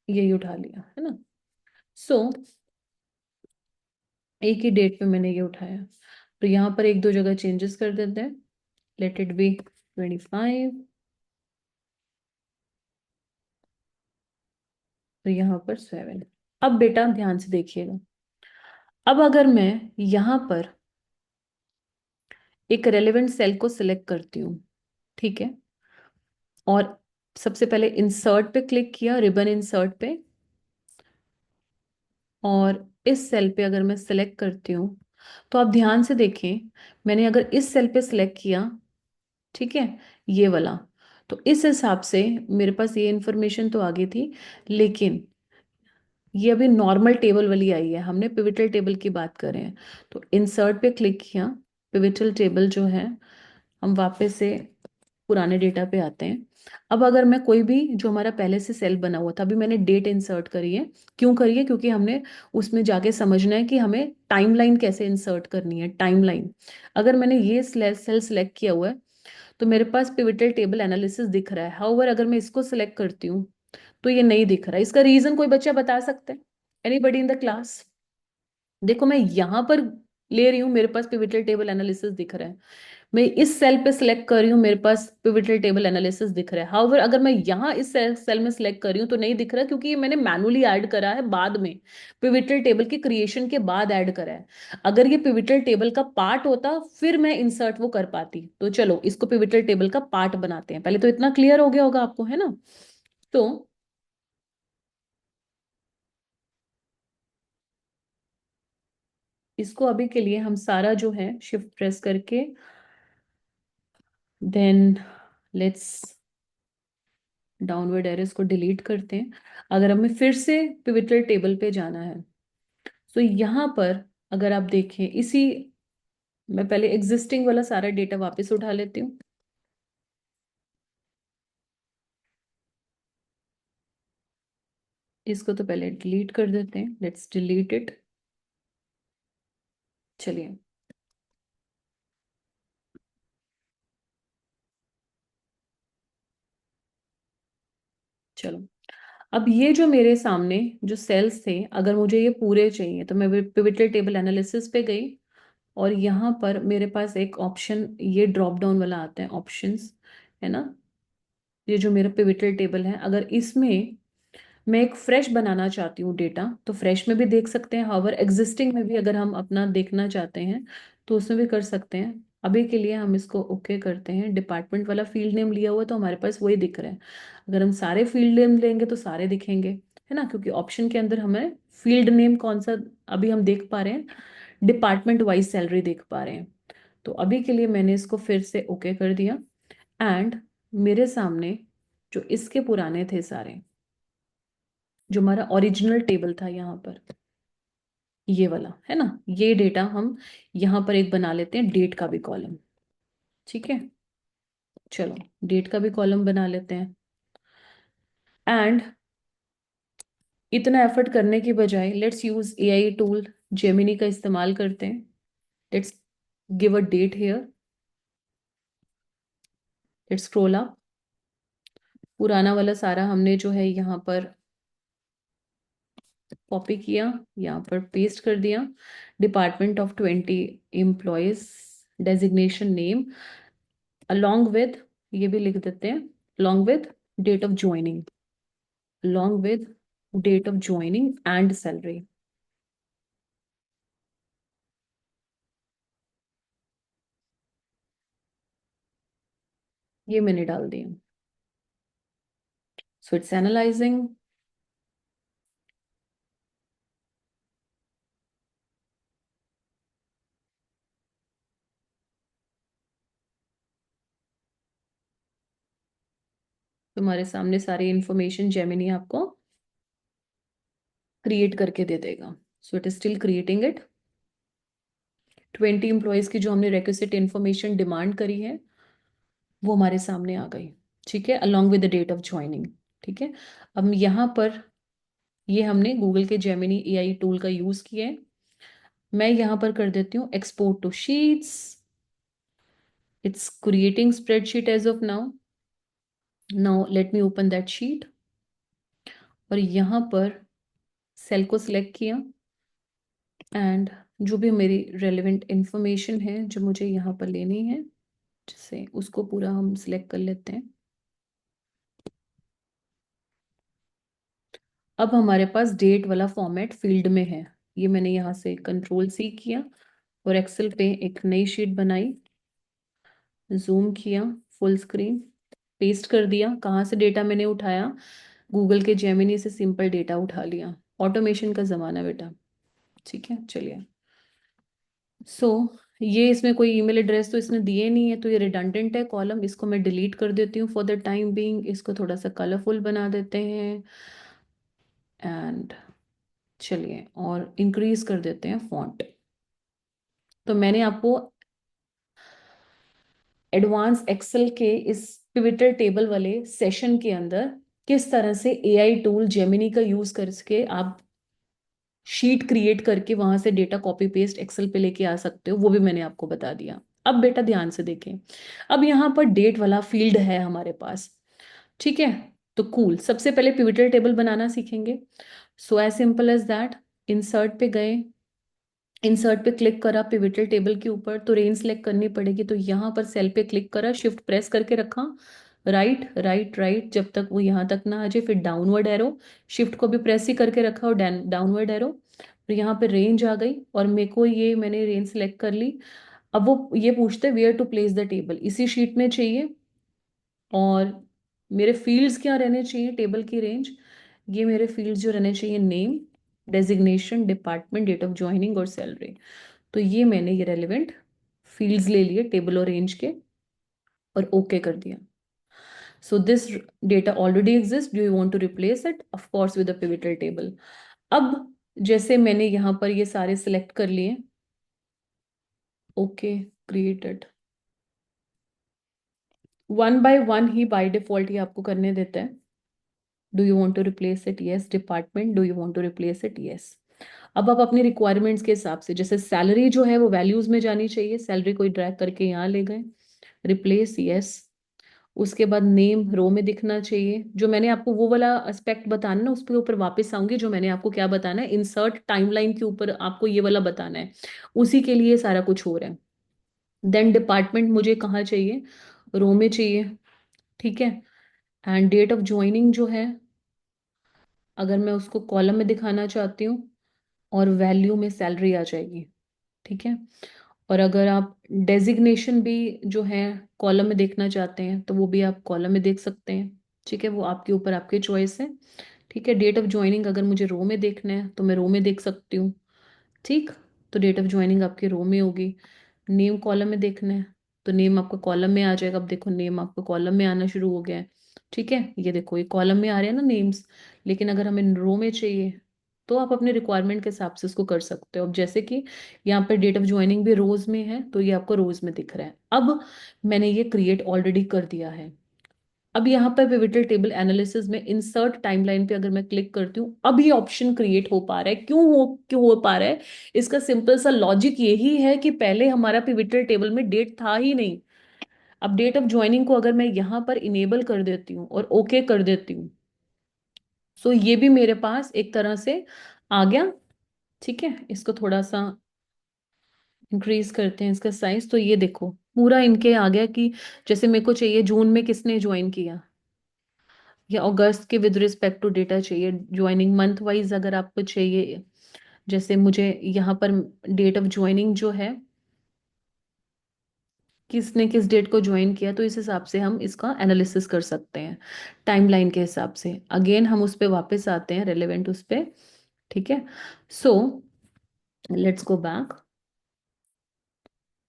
यही उठा लिया है ना। सो एक ही डेट पे मैंने ये उठाया, तो यहाँ पर एक दो जगह चेंजेस कर देते हैं। लेट इट बी 25, तो यहाँ पर 7। अब बेटा ध्यान से देखिएगा, अब अगर मैं यहाँ पर एक रेलेवेंट सेल को सिलेक्ट करती हूँ ठीक है। और सबसे पहले इंसर्ट पे क्लिक किया, रिबन इंसर्ट पे, और इस सेल पे अगर मैं सिलेक्ट करती हूँ तो आप ध्यान से देखें, मैंने अगर इस सेल पे सिलेक्ट किया, ठीक है, ये वाला, तो इस हिसाब से मेरे पास ये इंफॉर्मेशन तो आ गई थी, लेकिन ये अभी नॉर्मल टेबल वाली आई है, हमने पिविटल टेबल की बात कर रहे हैं। तो इंसर्ट पे क्लिक किया, पिविटल टेबल जो है, हम वापस से पुराने डेटा पे आते हैं। अब अगर मैं कोई भी जो हमारा पहले से सेल बना हुआ था, अभी मैंने डेट इंसर्ट करी है, क्यों करी है, क्योंकि हमने उसमें जाके समझना है कि हमें टाइमलाइन कैसे इंसर्ट करनी है, टाइमलाइन। अगर मैंने ये सेल सेलेक्ट किया हुआ है तो मेरे पास पिविटल टेबल एनालिसिस दिख रहा है। हाउएवर अगर मैं इसको सिलेक्ट करती हूँ तो ये नहीं दिख रहा है। इसका रीजन कोई बच्चा बता सकते हैं? Anybody in the class? देखो मैं यहां पर ले रही हूँ, मेरे पास पिविटल टेबल एनालिसिस दिख रहा है। मैं इस सेल पे सिलेक्ट कर रही हूँ, मेरे पास पिविटल टेबल एनालिसिस दिख रहा है। हाउएवर अगर मैं यहाँ इस सेल में सिलेक्ट कर रही हूँ तो नहीं दिख रहा, क्योंकि ये मैंने मैनुअली ऐड करा है बाद में, पिविटल टेबल की क्रिएशन के बाद ऐड करा है। अगर ये पिविटल टेबल का पार्ट होता फिर मैं इंसर्ट वो कर पाती। तो चलो इसको पिविटल टेबल का पार्ट बनाते हैं। पहले तो इतना क्लियर हो गया होगा आपको, है ना? तो इसको अभी के लिए हम सारा जो है शिफ्ट प्रेस करके, देन लेट्स डाउनवर्ड एरोस को डिलीट करते हैं। अगर हमें फिर से पिविटल टेबल पे जाना है तो यहाँ पर अगर आप देखें, इसी, मैं पहले एग्जिस्टिंग वाला सारा डेटा वापस उठा लेती हूँ। इसको तो पहले डिलीट कर देते हैं, लेट्स डिलीट इट। चलिए, चलो, अब ये जो मेरे सामने जो सेल्स थे, अगर मुझे ये पूरे चाहिए तो मैं पिविटल टेबल एनालिसिस पे गई, और यहाँ पर मेरे पास एक ऑप्शन, ये ड्रॉप डाउन वाला आता है, ऑप्शंस, है ना? ये जो मेरा पिविटल टेबल है, अगर इसमें मैं एक फ्रेश बनाना चाहती हूँ डेटा, तो फ्रेश में भी देख सकते हैं। हावर एग्जिस्टिंग में भी अगर हम अपना देखना चाहते हैं तो उसमें भी कर सकते हैं। अभी के लिए हम इसको ओके करते हैं। डिपार्टमेंट वाला फील्ड नेम लिया हुआ है तो हमारे पास वही दिख रहा है। अगर हम सारे फील्ड नेम लेंगे तो सारे दिखेंगे, है ना? क्योंकि ऑप्शन के अंदर हमें फील्ड नेम कौन सा अभी हम देख पा रहे हैं, डिपार्टमेंट वाइज सैलरी देख पा रहे हैं। तो अभी के लिए मैंने इसको फिर से ओके कर दिया। एंड मेरे सामने जो इसके पुराने थे सारे, जो हमारा ओरिजिनल टेबल था यहाँ पर, ये वाला, है ना, ये डेटा हम यहाँ पर एक बना लेते हैं, डेट का भी कॉलम। ठीक है, चलो डेट का भी कॉलम बना लेते हैं। एंड इतना एफर्ट करने की बजाय let's use AI tool Gemini का इस्तेमाल करते हैं। Let's give a date here, let's scroll up. पुराना वाला सारा हमने जो है यहाँ पर कॉपी किया, यहाँ पर पेस्ट कर दिया। Department of 20 employees, designation name, along with, ये भी लिख देते हैं, along with date of joining, along with date of joining and salary, ये मैंने डाल दिया। So it's analyzing। तुम्हारे सामने सारी इंफॉर्मेशन जेमिनी आपको क्रिएट करके दे देगा। So it is still creating it. 20 employees की जो हमने रिक्विजिट इंफॉर्मेशन डिमांड करी है वो हमारे सामने आ गई। ठीक है, along with the date of joining. ठीक है, अब यहाँ पर ये हमने गूगल के जेमिनी एआई टूल का यूज किया है। मैं यहाँ पर कर देती हूँ export to sheets. It's creating spreadsheet as of now. Now let me open that sheet। और यहाँ पर सेल को सिलेक्ट किया, एंड जो भी मेरी रेलेवेंट इंफॉर्मेशन है जो मुझे यहाँ पर लेनी है, जैसे उसको पूरा हम सिलेक्ट कर लेते हैं। अब हमारे पास डेट वाला फॉर्मेट फील्ड में है। ये मैंने यहाँ से कंट्रोल सी किया और एक्सेल पे एक नई शीट बनाई, जूम किया, फुल स्क्रीन, पेस्ट कर दिया। कहाँ से डेटा मैंने उठाया? गूगल के जेमिनी से सिंपल डेटा उठा लिया। ऑटोमेशन का ज़माना बेटा। ठीक है, चलिए। सो ये इसमें कोई ईमेल एड्रेस तो इसने दिए नहीं है, तो ये रिडंडेंट है कॉलम। इसको मैं डिलीट कर देती हूँ फॉर द टाइम बीइंग। इसको थोड़ा सा कलरफुल बना देते हैं एंड चलिए, और इंक्रीज कर देते हैं फॉन्ट। तो मैंने आपको एडवांस एक्सेल के इस पिवटर टेबल वाले सेशन के अंदर किस तरह से एआई टूल जेमिनी का यूज करके आप शीट क्रिएट करके वहां से डेटा कॉपी पेस्ट एक्सेल पे लेके आ सकते हो, वो भी मैंने आपको बता दिया। अब बेटा ध्यान से देखें, अब यहाँ पर डेट वाला फील्ड है हमारे पास। ठीक है, तो कूल, सबसे पहले पिवटल टेबल बनाना सीखेंगे। So as simple as that, insert पे गए, इंसर्ट पे क्लिक करा पिवटल टेबल के ऊपर, तो रेंज सेलेक्ट करनी पड़ेगी। तो यहाँ पर सेल पे क्लिक करा, शिफ्ट प्रेस करके रखा, राइट राइट राइट, जब तक वो यहाँ तक ना आ जाए। फिर डाउनवर्ड एरो, शिफ्ट को भी प्रेस ही करके रखा और डाउनवर्ड एरो। फिर यहाँ पे रेंज आ गई और मेरे को ये, मैंने रेंज सेलेक्ट कर ली। अब वो ये पूछते हैं where to place the table, इसी शीट में चाहिए। और मेरे फील्ड्स क्या रहने चाहिए टेबल की रेंज? ये मेरे फील्ड्स जो रहने चाहिए, name, designation, department, date of joining और सैलरी। तो ये मैंने ये रेलिवेंट फील्ड्स ले लिए टेबल और रेंज के और ओके कर दिया। So this data already exist, do you want to replace it? Of course with a pivotal table. अब जैसे मैंने यहाँ पर ये सारे सिलेक्ट कर लिए, okay, created. One by one ही बाय डिफॉल्ट ये आपको करने देता है। Do you want to replace it? Yes. Department, do you want to replace it? Yes. अब आप अपनी रिक्वायरमेंट्स के हिसाब से, जैसे सैलरी जो है वो वैल्यूज में जानी चाहिए, सैलरी को ड्रैग करके यहाँ ले गए, रिप्लेस, यस। उसके बाद नेम रो में दिखना चाहिए। जो मैंने आपको वो वाला एस्पेक्ट बताना ना, उसके ऊपर वापस आऊंगी। जो मैंने आपको क्या बताना है, इंसर्ट टाइमलाइन के ऊपर आपको ये वाला बताना है, उसी के लिए सारा कुछ हो रहा है। देन डिपार्टमेंट मुझे कहाँ चाहिए? रो में चाहिए। ठीक है, एंड डेट ऑफ ज्वाइनिंग जो है, अगर मैं उसको कॉलम में दिखाना चाहती हूँ, और वैल्यू में सैलरी आ जाएगी। ठीक है, और अगर आप डेजिग्नेशन भी जो है कॉलम में देखना चाहते हैं, तो वो भी आप कॉलम में देख सकते हैं। ठीक है, वो आपके ऊपर, आपकी चॉइस है। ठीक है, डेट ऑफ ज्वाइनिंग अगर मुझे रो में देखना है तो मैं रो में देख सकती हूँ। ठीक, तो डेट ऑफ ज्वाइनिंग आपकी रो में होगी। नेम कॉलम में देखना है तो नेम आपका कॉलम में आ जाएगा। अब देखो नेम आपका कॉलम में आना शुरू हो गया है। ठीक है, ये देखो ये कॉलम में आ रहे हैं ना नेम्स, लेकिन अगर हमें रो में चाहिए तो आप अपने रिक्वायरमेंट के हिसाब से इसको कर सकते हो। अब जैसे कि यहाँ पे डेट ऑफ ज्वाइनिंग भी रोज में है, तो ये आपको रोज में दिख रहा है। अब मैंने ये क्रिएट ऑलरेडी कर दिया है। अब यहाँ पर पिवटल टेबल एनालिसिस में इंसर्ट टाइमलाइन पे अगर मैं क्लिक करती हूँ, अब ये ऑप्शन क्रिएट हो पा रहा है। क्यों हो पा रहा है? इसका सिंपल सा लॉजिक यही है कि पहले हमारा पिवटल टेबल में डेट था ही नहीं। अब डेट ऑफ ज्वाइनिंग को अगर मैं यहाँ पर इनेबल कर देती हूँ और ओके कर देती हूँ, सो ये भी मेरे पास एक तरह से आ गया। ठीक है, इसको थोड़ा सा इंक्रीज करते हैं इसका साइज। तो ये देखो पूरा इनके आ गया कि जैसे मेरे को चाहिए जून में किसने ज्वाइन किया, या अगस्त के विद रिस्पेक्ट टू डेटा चाहिए, ज्वाइनिंग मंथ वाइज अगर आपको चाहिए। जैसे मुझे यहाँ पर डेट ऑफ ज्वाइनिंग जो है, किसने किस डेट को ज्वाइन किया, तो इस हिसाब से हम इसका एनालिसिस कर सकते हैं टाइमलाइन के हिसाब से। अगेन हम उस पर वापस आते हैं, रेलेवेंट उस पर। ठीक है, सो लेट्स गो बैक।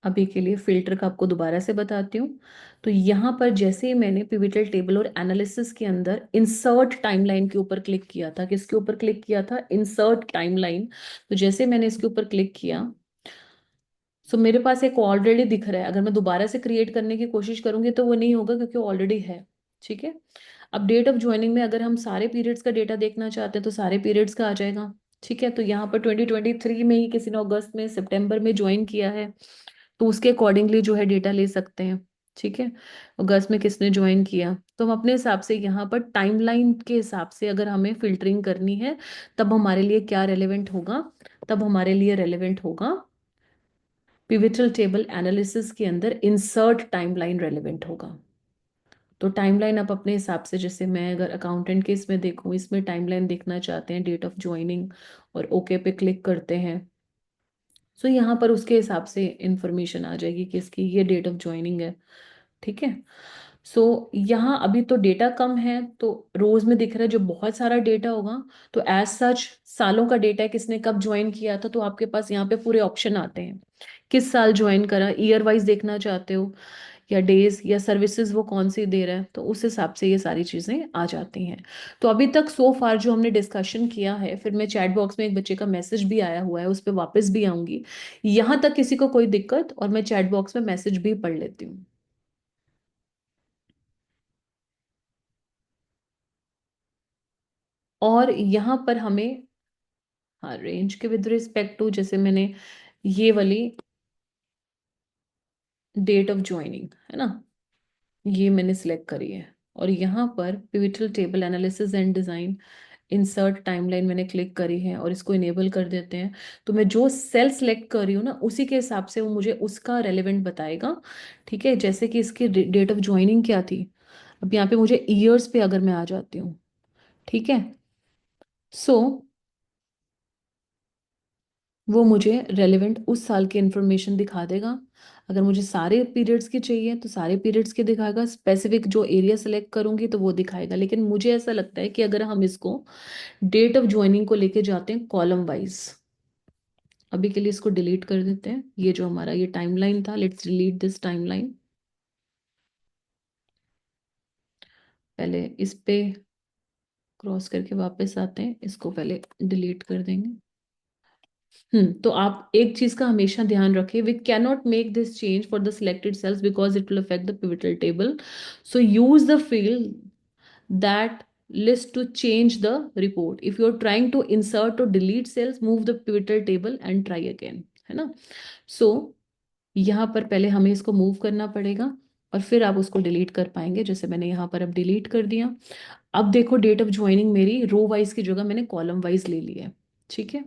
अभी के लिए फिल्टर का आपको दोबारा से बताती हूँ। तो यहाँ पर जैसे ही मैंने पिवटल टेबल और एनालिसिस के अंदर इंसर्ट टाइमलाइन के ऊपर क्लिक किया था, किसके ऊपर क्लिक किया था? Insert timeline. तो जैसे मैंने इसके ऊपर क्लिक किया, सो मेरे पास एक ऑलरेडी दिख रहा है। अगर मैं दोबारा से क्रिएट करने की कोशिश करूंगी तो वो नहीं होगा, क्योंकि ऑलरेडी है। ठीक है, अब डेट ऑफ ज्वाइनिंग में अगर हम सारे पीरियड्स का डेटा देखना चाहते हैं तो सारे पीरियड्स का आ जाएगा। ठीक है, तो यहाँ पर 2023 में ही किसी ने अगस्त में, सितंबर में ज्वाइन किया है, तो उसके अकॉर्डिंगली जो है डेटा ले सकते हैं। ठीक है, अगस्त में किसने ज्वाइन किया, तो हम अपने हिसाब से यहाँ पर टाइमलाइन के हिसाब से अगर हमें फिल्टरिंग करनी है, तब हमारे लिए क्या रेलेवेंट होगा? तब हमारे लिए रेलेवेंट होगा पिवटल टेबल एनालिसिस के अंदर इंसर्ट टाइमलाइन रेलेवेंट होगा। तो टाइमलाइन आप अपने हिसाब से, जैसे मैं अगर अकाउंटेंट के इसमें देखूँ, इसमें टाइमलाइन देखना चाहते हैं, डेट ऑफ ज्वाइनिंग, और ओके पे क्लिक करते हैं, सो यहाँ पर उसके हिसाब से इंफॉर्मेशन आ जाएगी कि इसकी ये डेट ऑफ ज्वाइनिंग है। ठीक है। सो यहाँ अभी तो डेटा कम है, तो रोज में दिख रहा है जो बहुत सारा डेटा होगा, तो एज सच सालों का डेटा है, किसने कब ज्वाइन किया था, तो आपके पास यहाँ पे पूरे ऑप्शन आते हैं। किस साल ज्वाइन करा, ईयर वाइज देखना चाहते हो, या डेज, या सर्विसेज वो कौन सी दे रहा है, तो उस हिसाब से ये सारी चीजें आ जाती हैं। तो अभी तक सो फार जो हमने डिस्कशन किया है, फिर मैं चैट बॉक्स में एक बच्चे का मैसेज भी आया हुआ है, उस पर वापस भी आऊंगी। यहाँ तक किसी को कोई दिक्कत, और मैं चैट बॉक्स में मैसेज भी पढ़ लेती हूँ। और यहाँ पर हमें, हाँ, रेंज के विद रिस्पेक्ट टू, जैसे मैंने ये वाली डेट ऑफ ज्वाइनिंग है ना, ये मैंने सिलेक्ट करी है। और यहाँ पर pivotal table analysis and design, insert timeline मैंने क्लिक करी है, और इसको इनेबल कर देते हैं। तो मैं जो सेल सेलेक्ट कर रही हूँ ना, उसी के हिसाब से वो मुझे उसका रेलेवेंट बताएगा। ठीक है, जैसे कि इसकी डेट ऑफ ज्वाइनिंग क्या थी, अब यहाँ पे मुझे ईयर्स पे अगर मैं आ जाती हूँ, ठीक है, सो वो मुझे रेलेवेंट उस साल की इंफॉर्मेशन दिखा देगा। अगर मुझे सारे पीरियड्स की चाहिए तो सारे पीरियड्स की दिखाएगा, स्पेसिफिक जो एरिया सेलेक्ट करूंगी तो वो दिखाएगा। लेकिन मुझे ऐसा लगता है कि अगर हम इसको डेट ऑफ ज्वाइनिंग को लेके जाते हैं कॉलम वाइज, अभी के लिए इसको डिलीट कर देते हैं। ये जो हमारा ये टाइमलाइन था, लेट्स डिलीट दिस टाइमलाइन। पहले इस पे क्रॉस करके वापस आते हैं, इसको पहले डिलीट कर देंगे। तो आप एक चीज का हमेशा ध्यान रखें, we can not make this change for the selected cells because it will affect the pivotal table. So use the field that list to change the report. If you're trying to insert or delete cells, move the pivotal table and try again, है ना। सो यहाँ पर पहले हमें इसको move करना पड़ेगा, और फिर आप उसको डिलीट कर पाएंगे, जैसे मैंने यहाँ पर अब डिलीट कर दिया। अब देखो डेट ऑफ ज्वाइनिंग मेरी रो वाइज की जगह मैंने कॉलम वाइज ले ली है। ठीक है।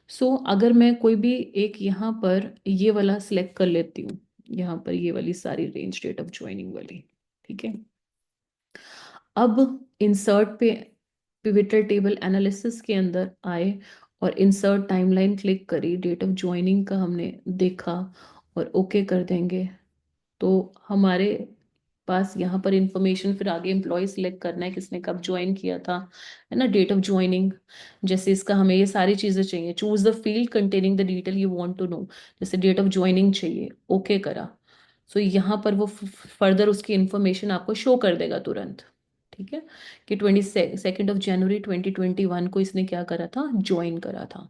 सो अगर मैं कोई भी एक यहाँ पर ये वाला सिलेक्ट कर लेती हूँ, यहाँ पर ये वाली सारी रेंज डेट ऑफ ज्वाइनिंग वाली, ठीक है। अब इंसर्ट पे पिवटल टेबल एनालिसिस के अंदर आए, और इंसर्ट टाइमलाइन क्लिक करी, डेट ऑफ ज्वाइनिंग का हमने देखा, और ओके कर देंगे। तो हमारे पास यहाँ पर इंफॉर्मेशन, फिर आगे एम्प्लॉय सिलेक्ट करना है किसने कब ज्वाइन किया था, है ना, डेट ऑफ ज्वाइनिंग। जैसे इसका हमें ये सारी चीजें चाहिए, choose the field containing the detail you want to know, जैसे डेट ऑफ ज्वाइनिंग चाहिए, ओके करा। सो यहाँ पर वो फर्दर उसकी इंफॉर्मेशन आपको शो कर देगा तुरंत। ठीक है, कि 22 जनवरी 2021 को इसने क्या करा था, ज्वाइन करा था।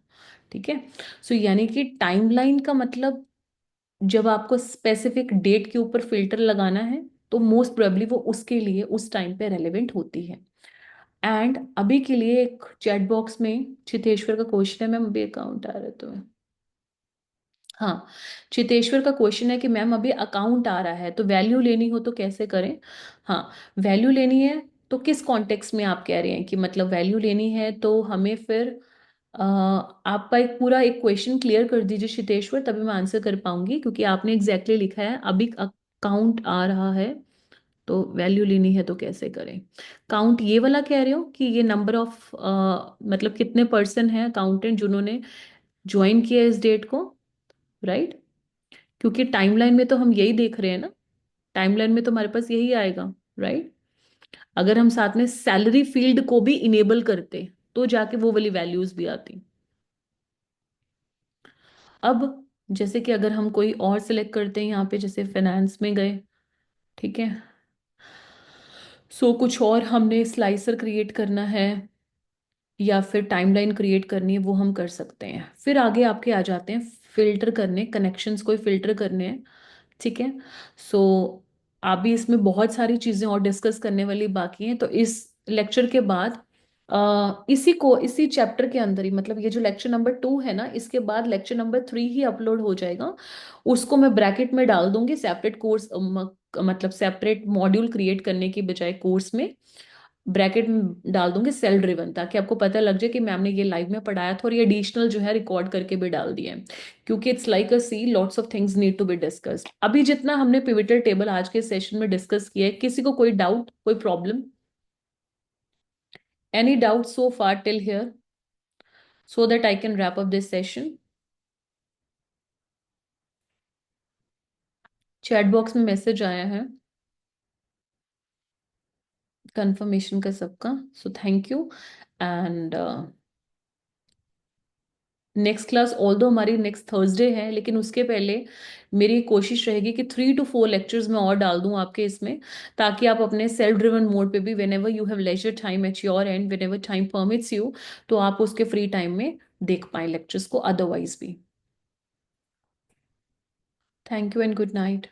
ठीक है। सो यानी कि टाइमलाइन का मतलब, जब आपको स्पेसिफिक डेट के ऊपर फिल्टर लगाना है, तो मोस्ट प्रोबेबली वो उसके लिए उस टाइम पे रेलेवेंट होती है। एंड अभी के लिए एक चैट बॉक्स में चितेश्वर का क्वेश्चन है, मैम अभी अकाउंट आ रहा है तो, हाँ, चितेश्वर का क्वेश्चन है कि मैम अभी अकाउंट आ रहा है तो वैल्यू लेनी हो तो कैसे करें। हाँ, वैल्यू लेनी है तो किस कॉन्टेक्स्ट में आप कह रहे हैं कि मतलब वैल्यू लेनी है, तो हमें फिर आपका एक पूरा एक क्वेश्चन क्लियर कर दीजिए चितेश्वर, तभी मैं आंसर कर पाऊंगी, क्योंकि आपने एग्जैक्टली लिखा है अभी अकाउंट आ रहा है तो वैल्यू लेनी है तो कैसे करें। काउंट ये वाला कह रहे हो कि ये नंबर ऑफ, मतलब कितने पर्सन हैं अकाउंटेंट जिन्होंने ज्वाइन किया इस डेट को, राइट। क्योंकि टाइमलाइन में तो हम यही देख रहे हैं ना, टाइमलाइन में तो हमारे पास यही आएगा, राइट। अगर हम साथ में सैलरी फील्ड को भी इनेबल करते तो जाके वो वाली वैल्यूज भी आती। अब जैसे कि अगर हम कोई और सिलेक्ट करते हैं यहाँ पे, जैसे फाइनेंस में गए, ठीक है, सो कुछ और हमने स्लाइसर क्रिएट करना है, या फिर टाइमलाइन क्रिएट करनी है, वो हम कर सकते हैं। फिर आगे आपके आ जाते हैं फिल्टर करने, कनेक्शंस को फिल्टर करने हैं। ठीक है। सो अभी इसमें बहुत सारी चीजें और डिस्कस करने वाली बाकी हैं, तो इस लेक्चर के बाद इसी को इसी चैप्टर के अंदर ही, मतलब ये जो लेक्चर नंबर 2 है ना, इसके बाद लेक्चर नंबर 3 ही अपलोड हो जाएगा। उसको मैं ब्रैकेट में डाल दूंगी, सेपरेट कोर्स, मतलब सेपरेट मॉड्यूल क्रिएट करने की बजाय कोर्स में ब्रैकेट में डाल दूंगी सेल ड्रिवन, ताकि आपको पता लग जाए कि मैम ने ये लाइव में पढ़ाया था, और ये एडिशनल जो है रिकॉर्ड करके भी डाल दिया है। क्योंकि it's like a sea, lots of things need to be discussed. अभी जितना हमने पिवटल टेबल आज के सेशन में डिस्कस किया है, किसी को कोई डाउट, कोई problem, any doubt so far till here, so that I can wrap up this session. Chat box में मैसेज आया है। कंफर्मेशन का सबका, so thank you. And next class all दो हमारी नेक्स्ट थर्सडे है, लेकिन उसके पहले मेरी कोशिश रहेगी कि 3 to 4 लेक्चर्स में और डाल दूं आपके इसमें, ताकि आप अपने सेल्फ ड्रिवन मोड पे भी when ever you have leisure time at your and, when ever time permits you, तो आप उसके फ्री टाइम में देख पाए लेक्चर्स को, अदरवाइज भी। Thank you and good night.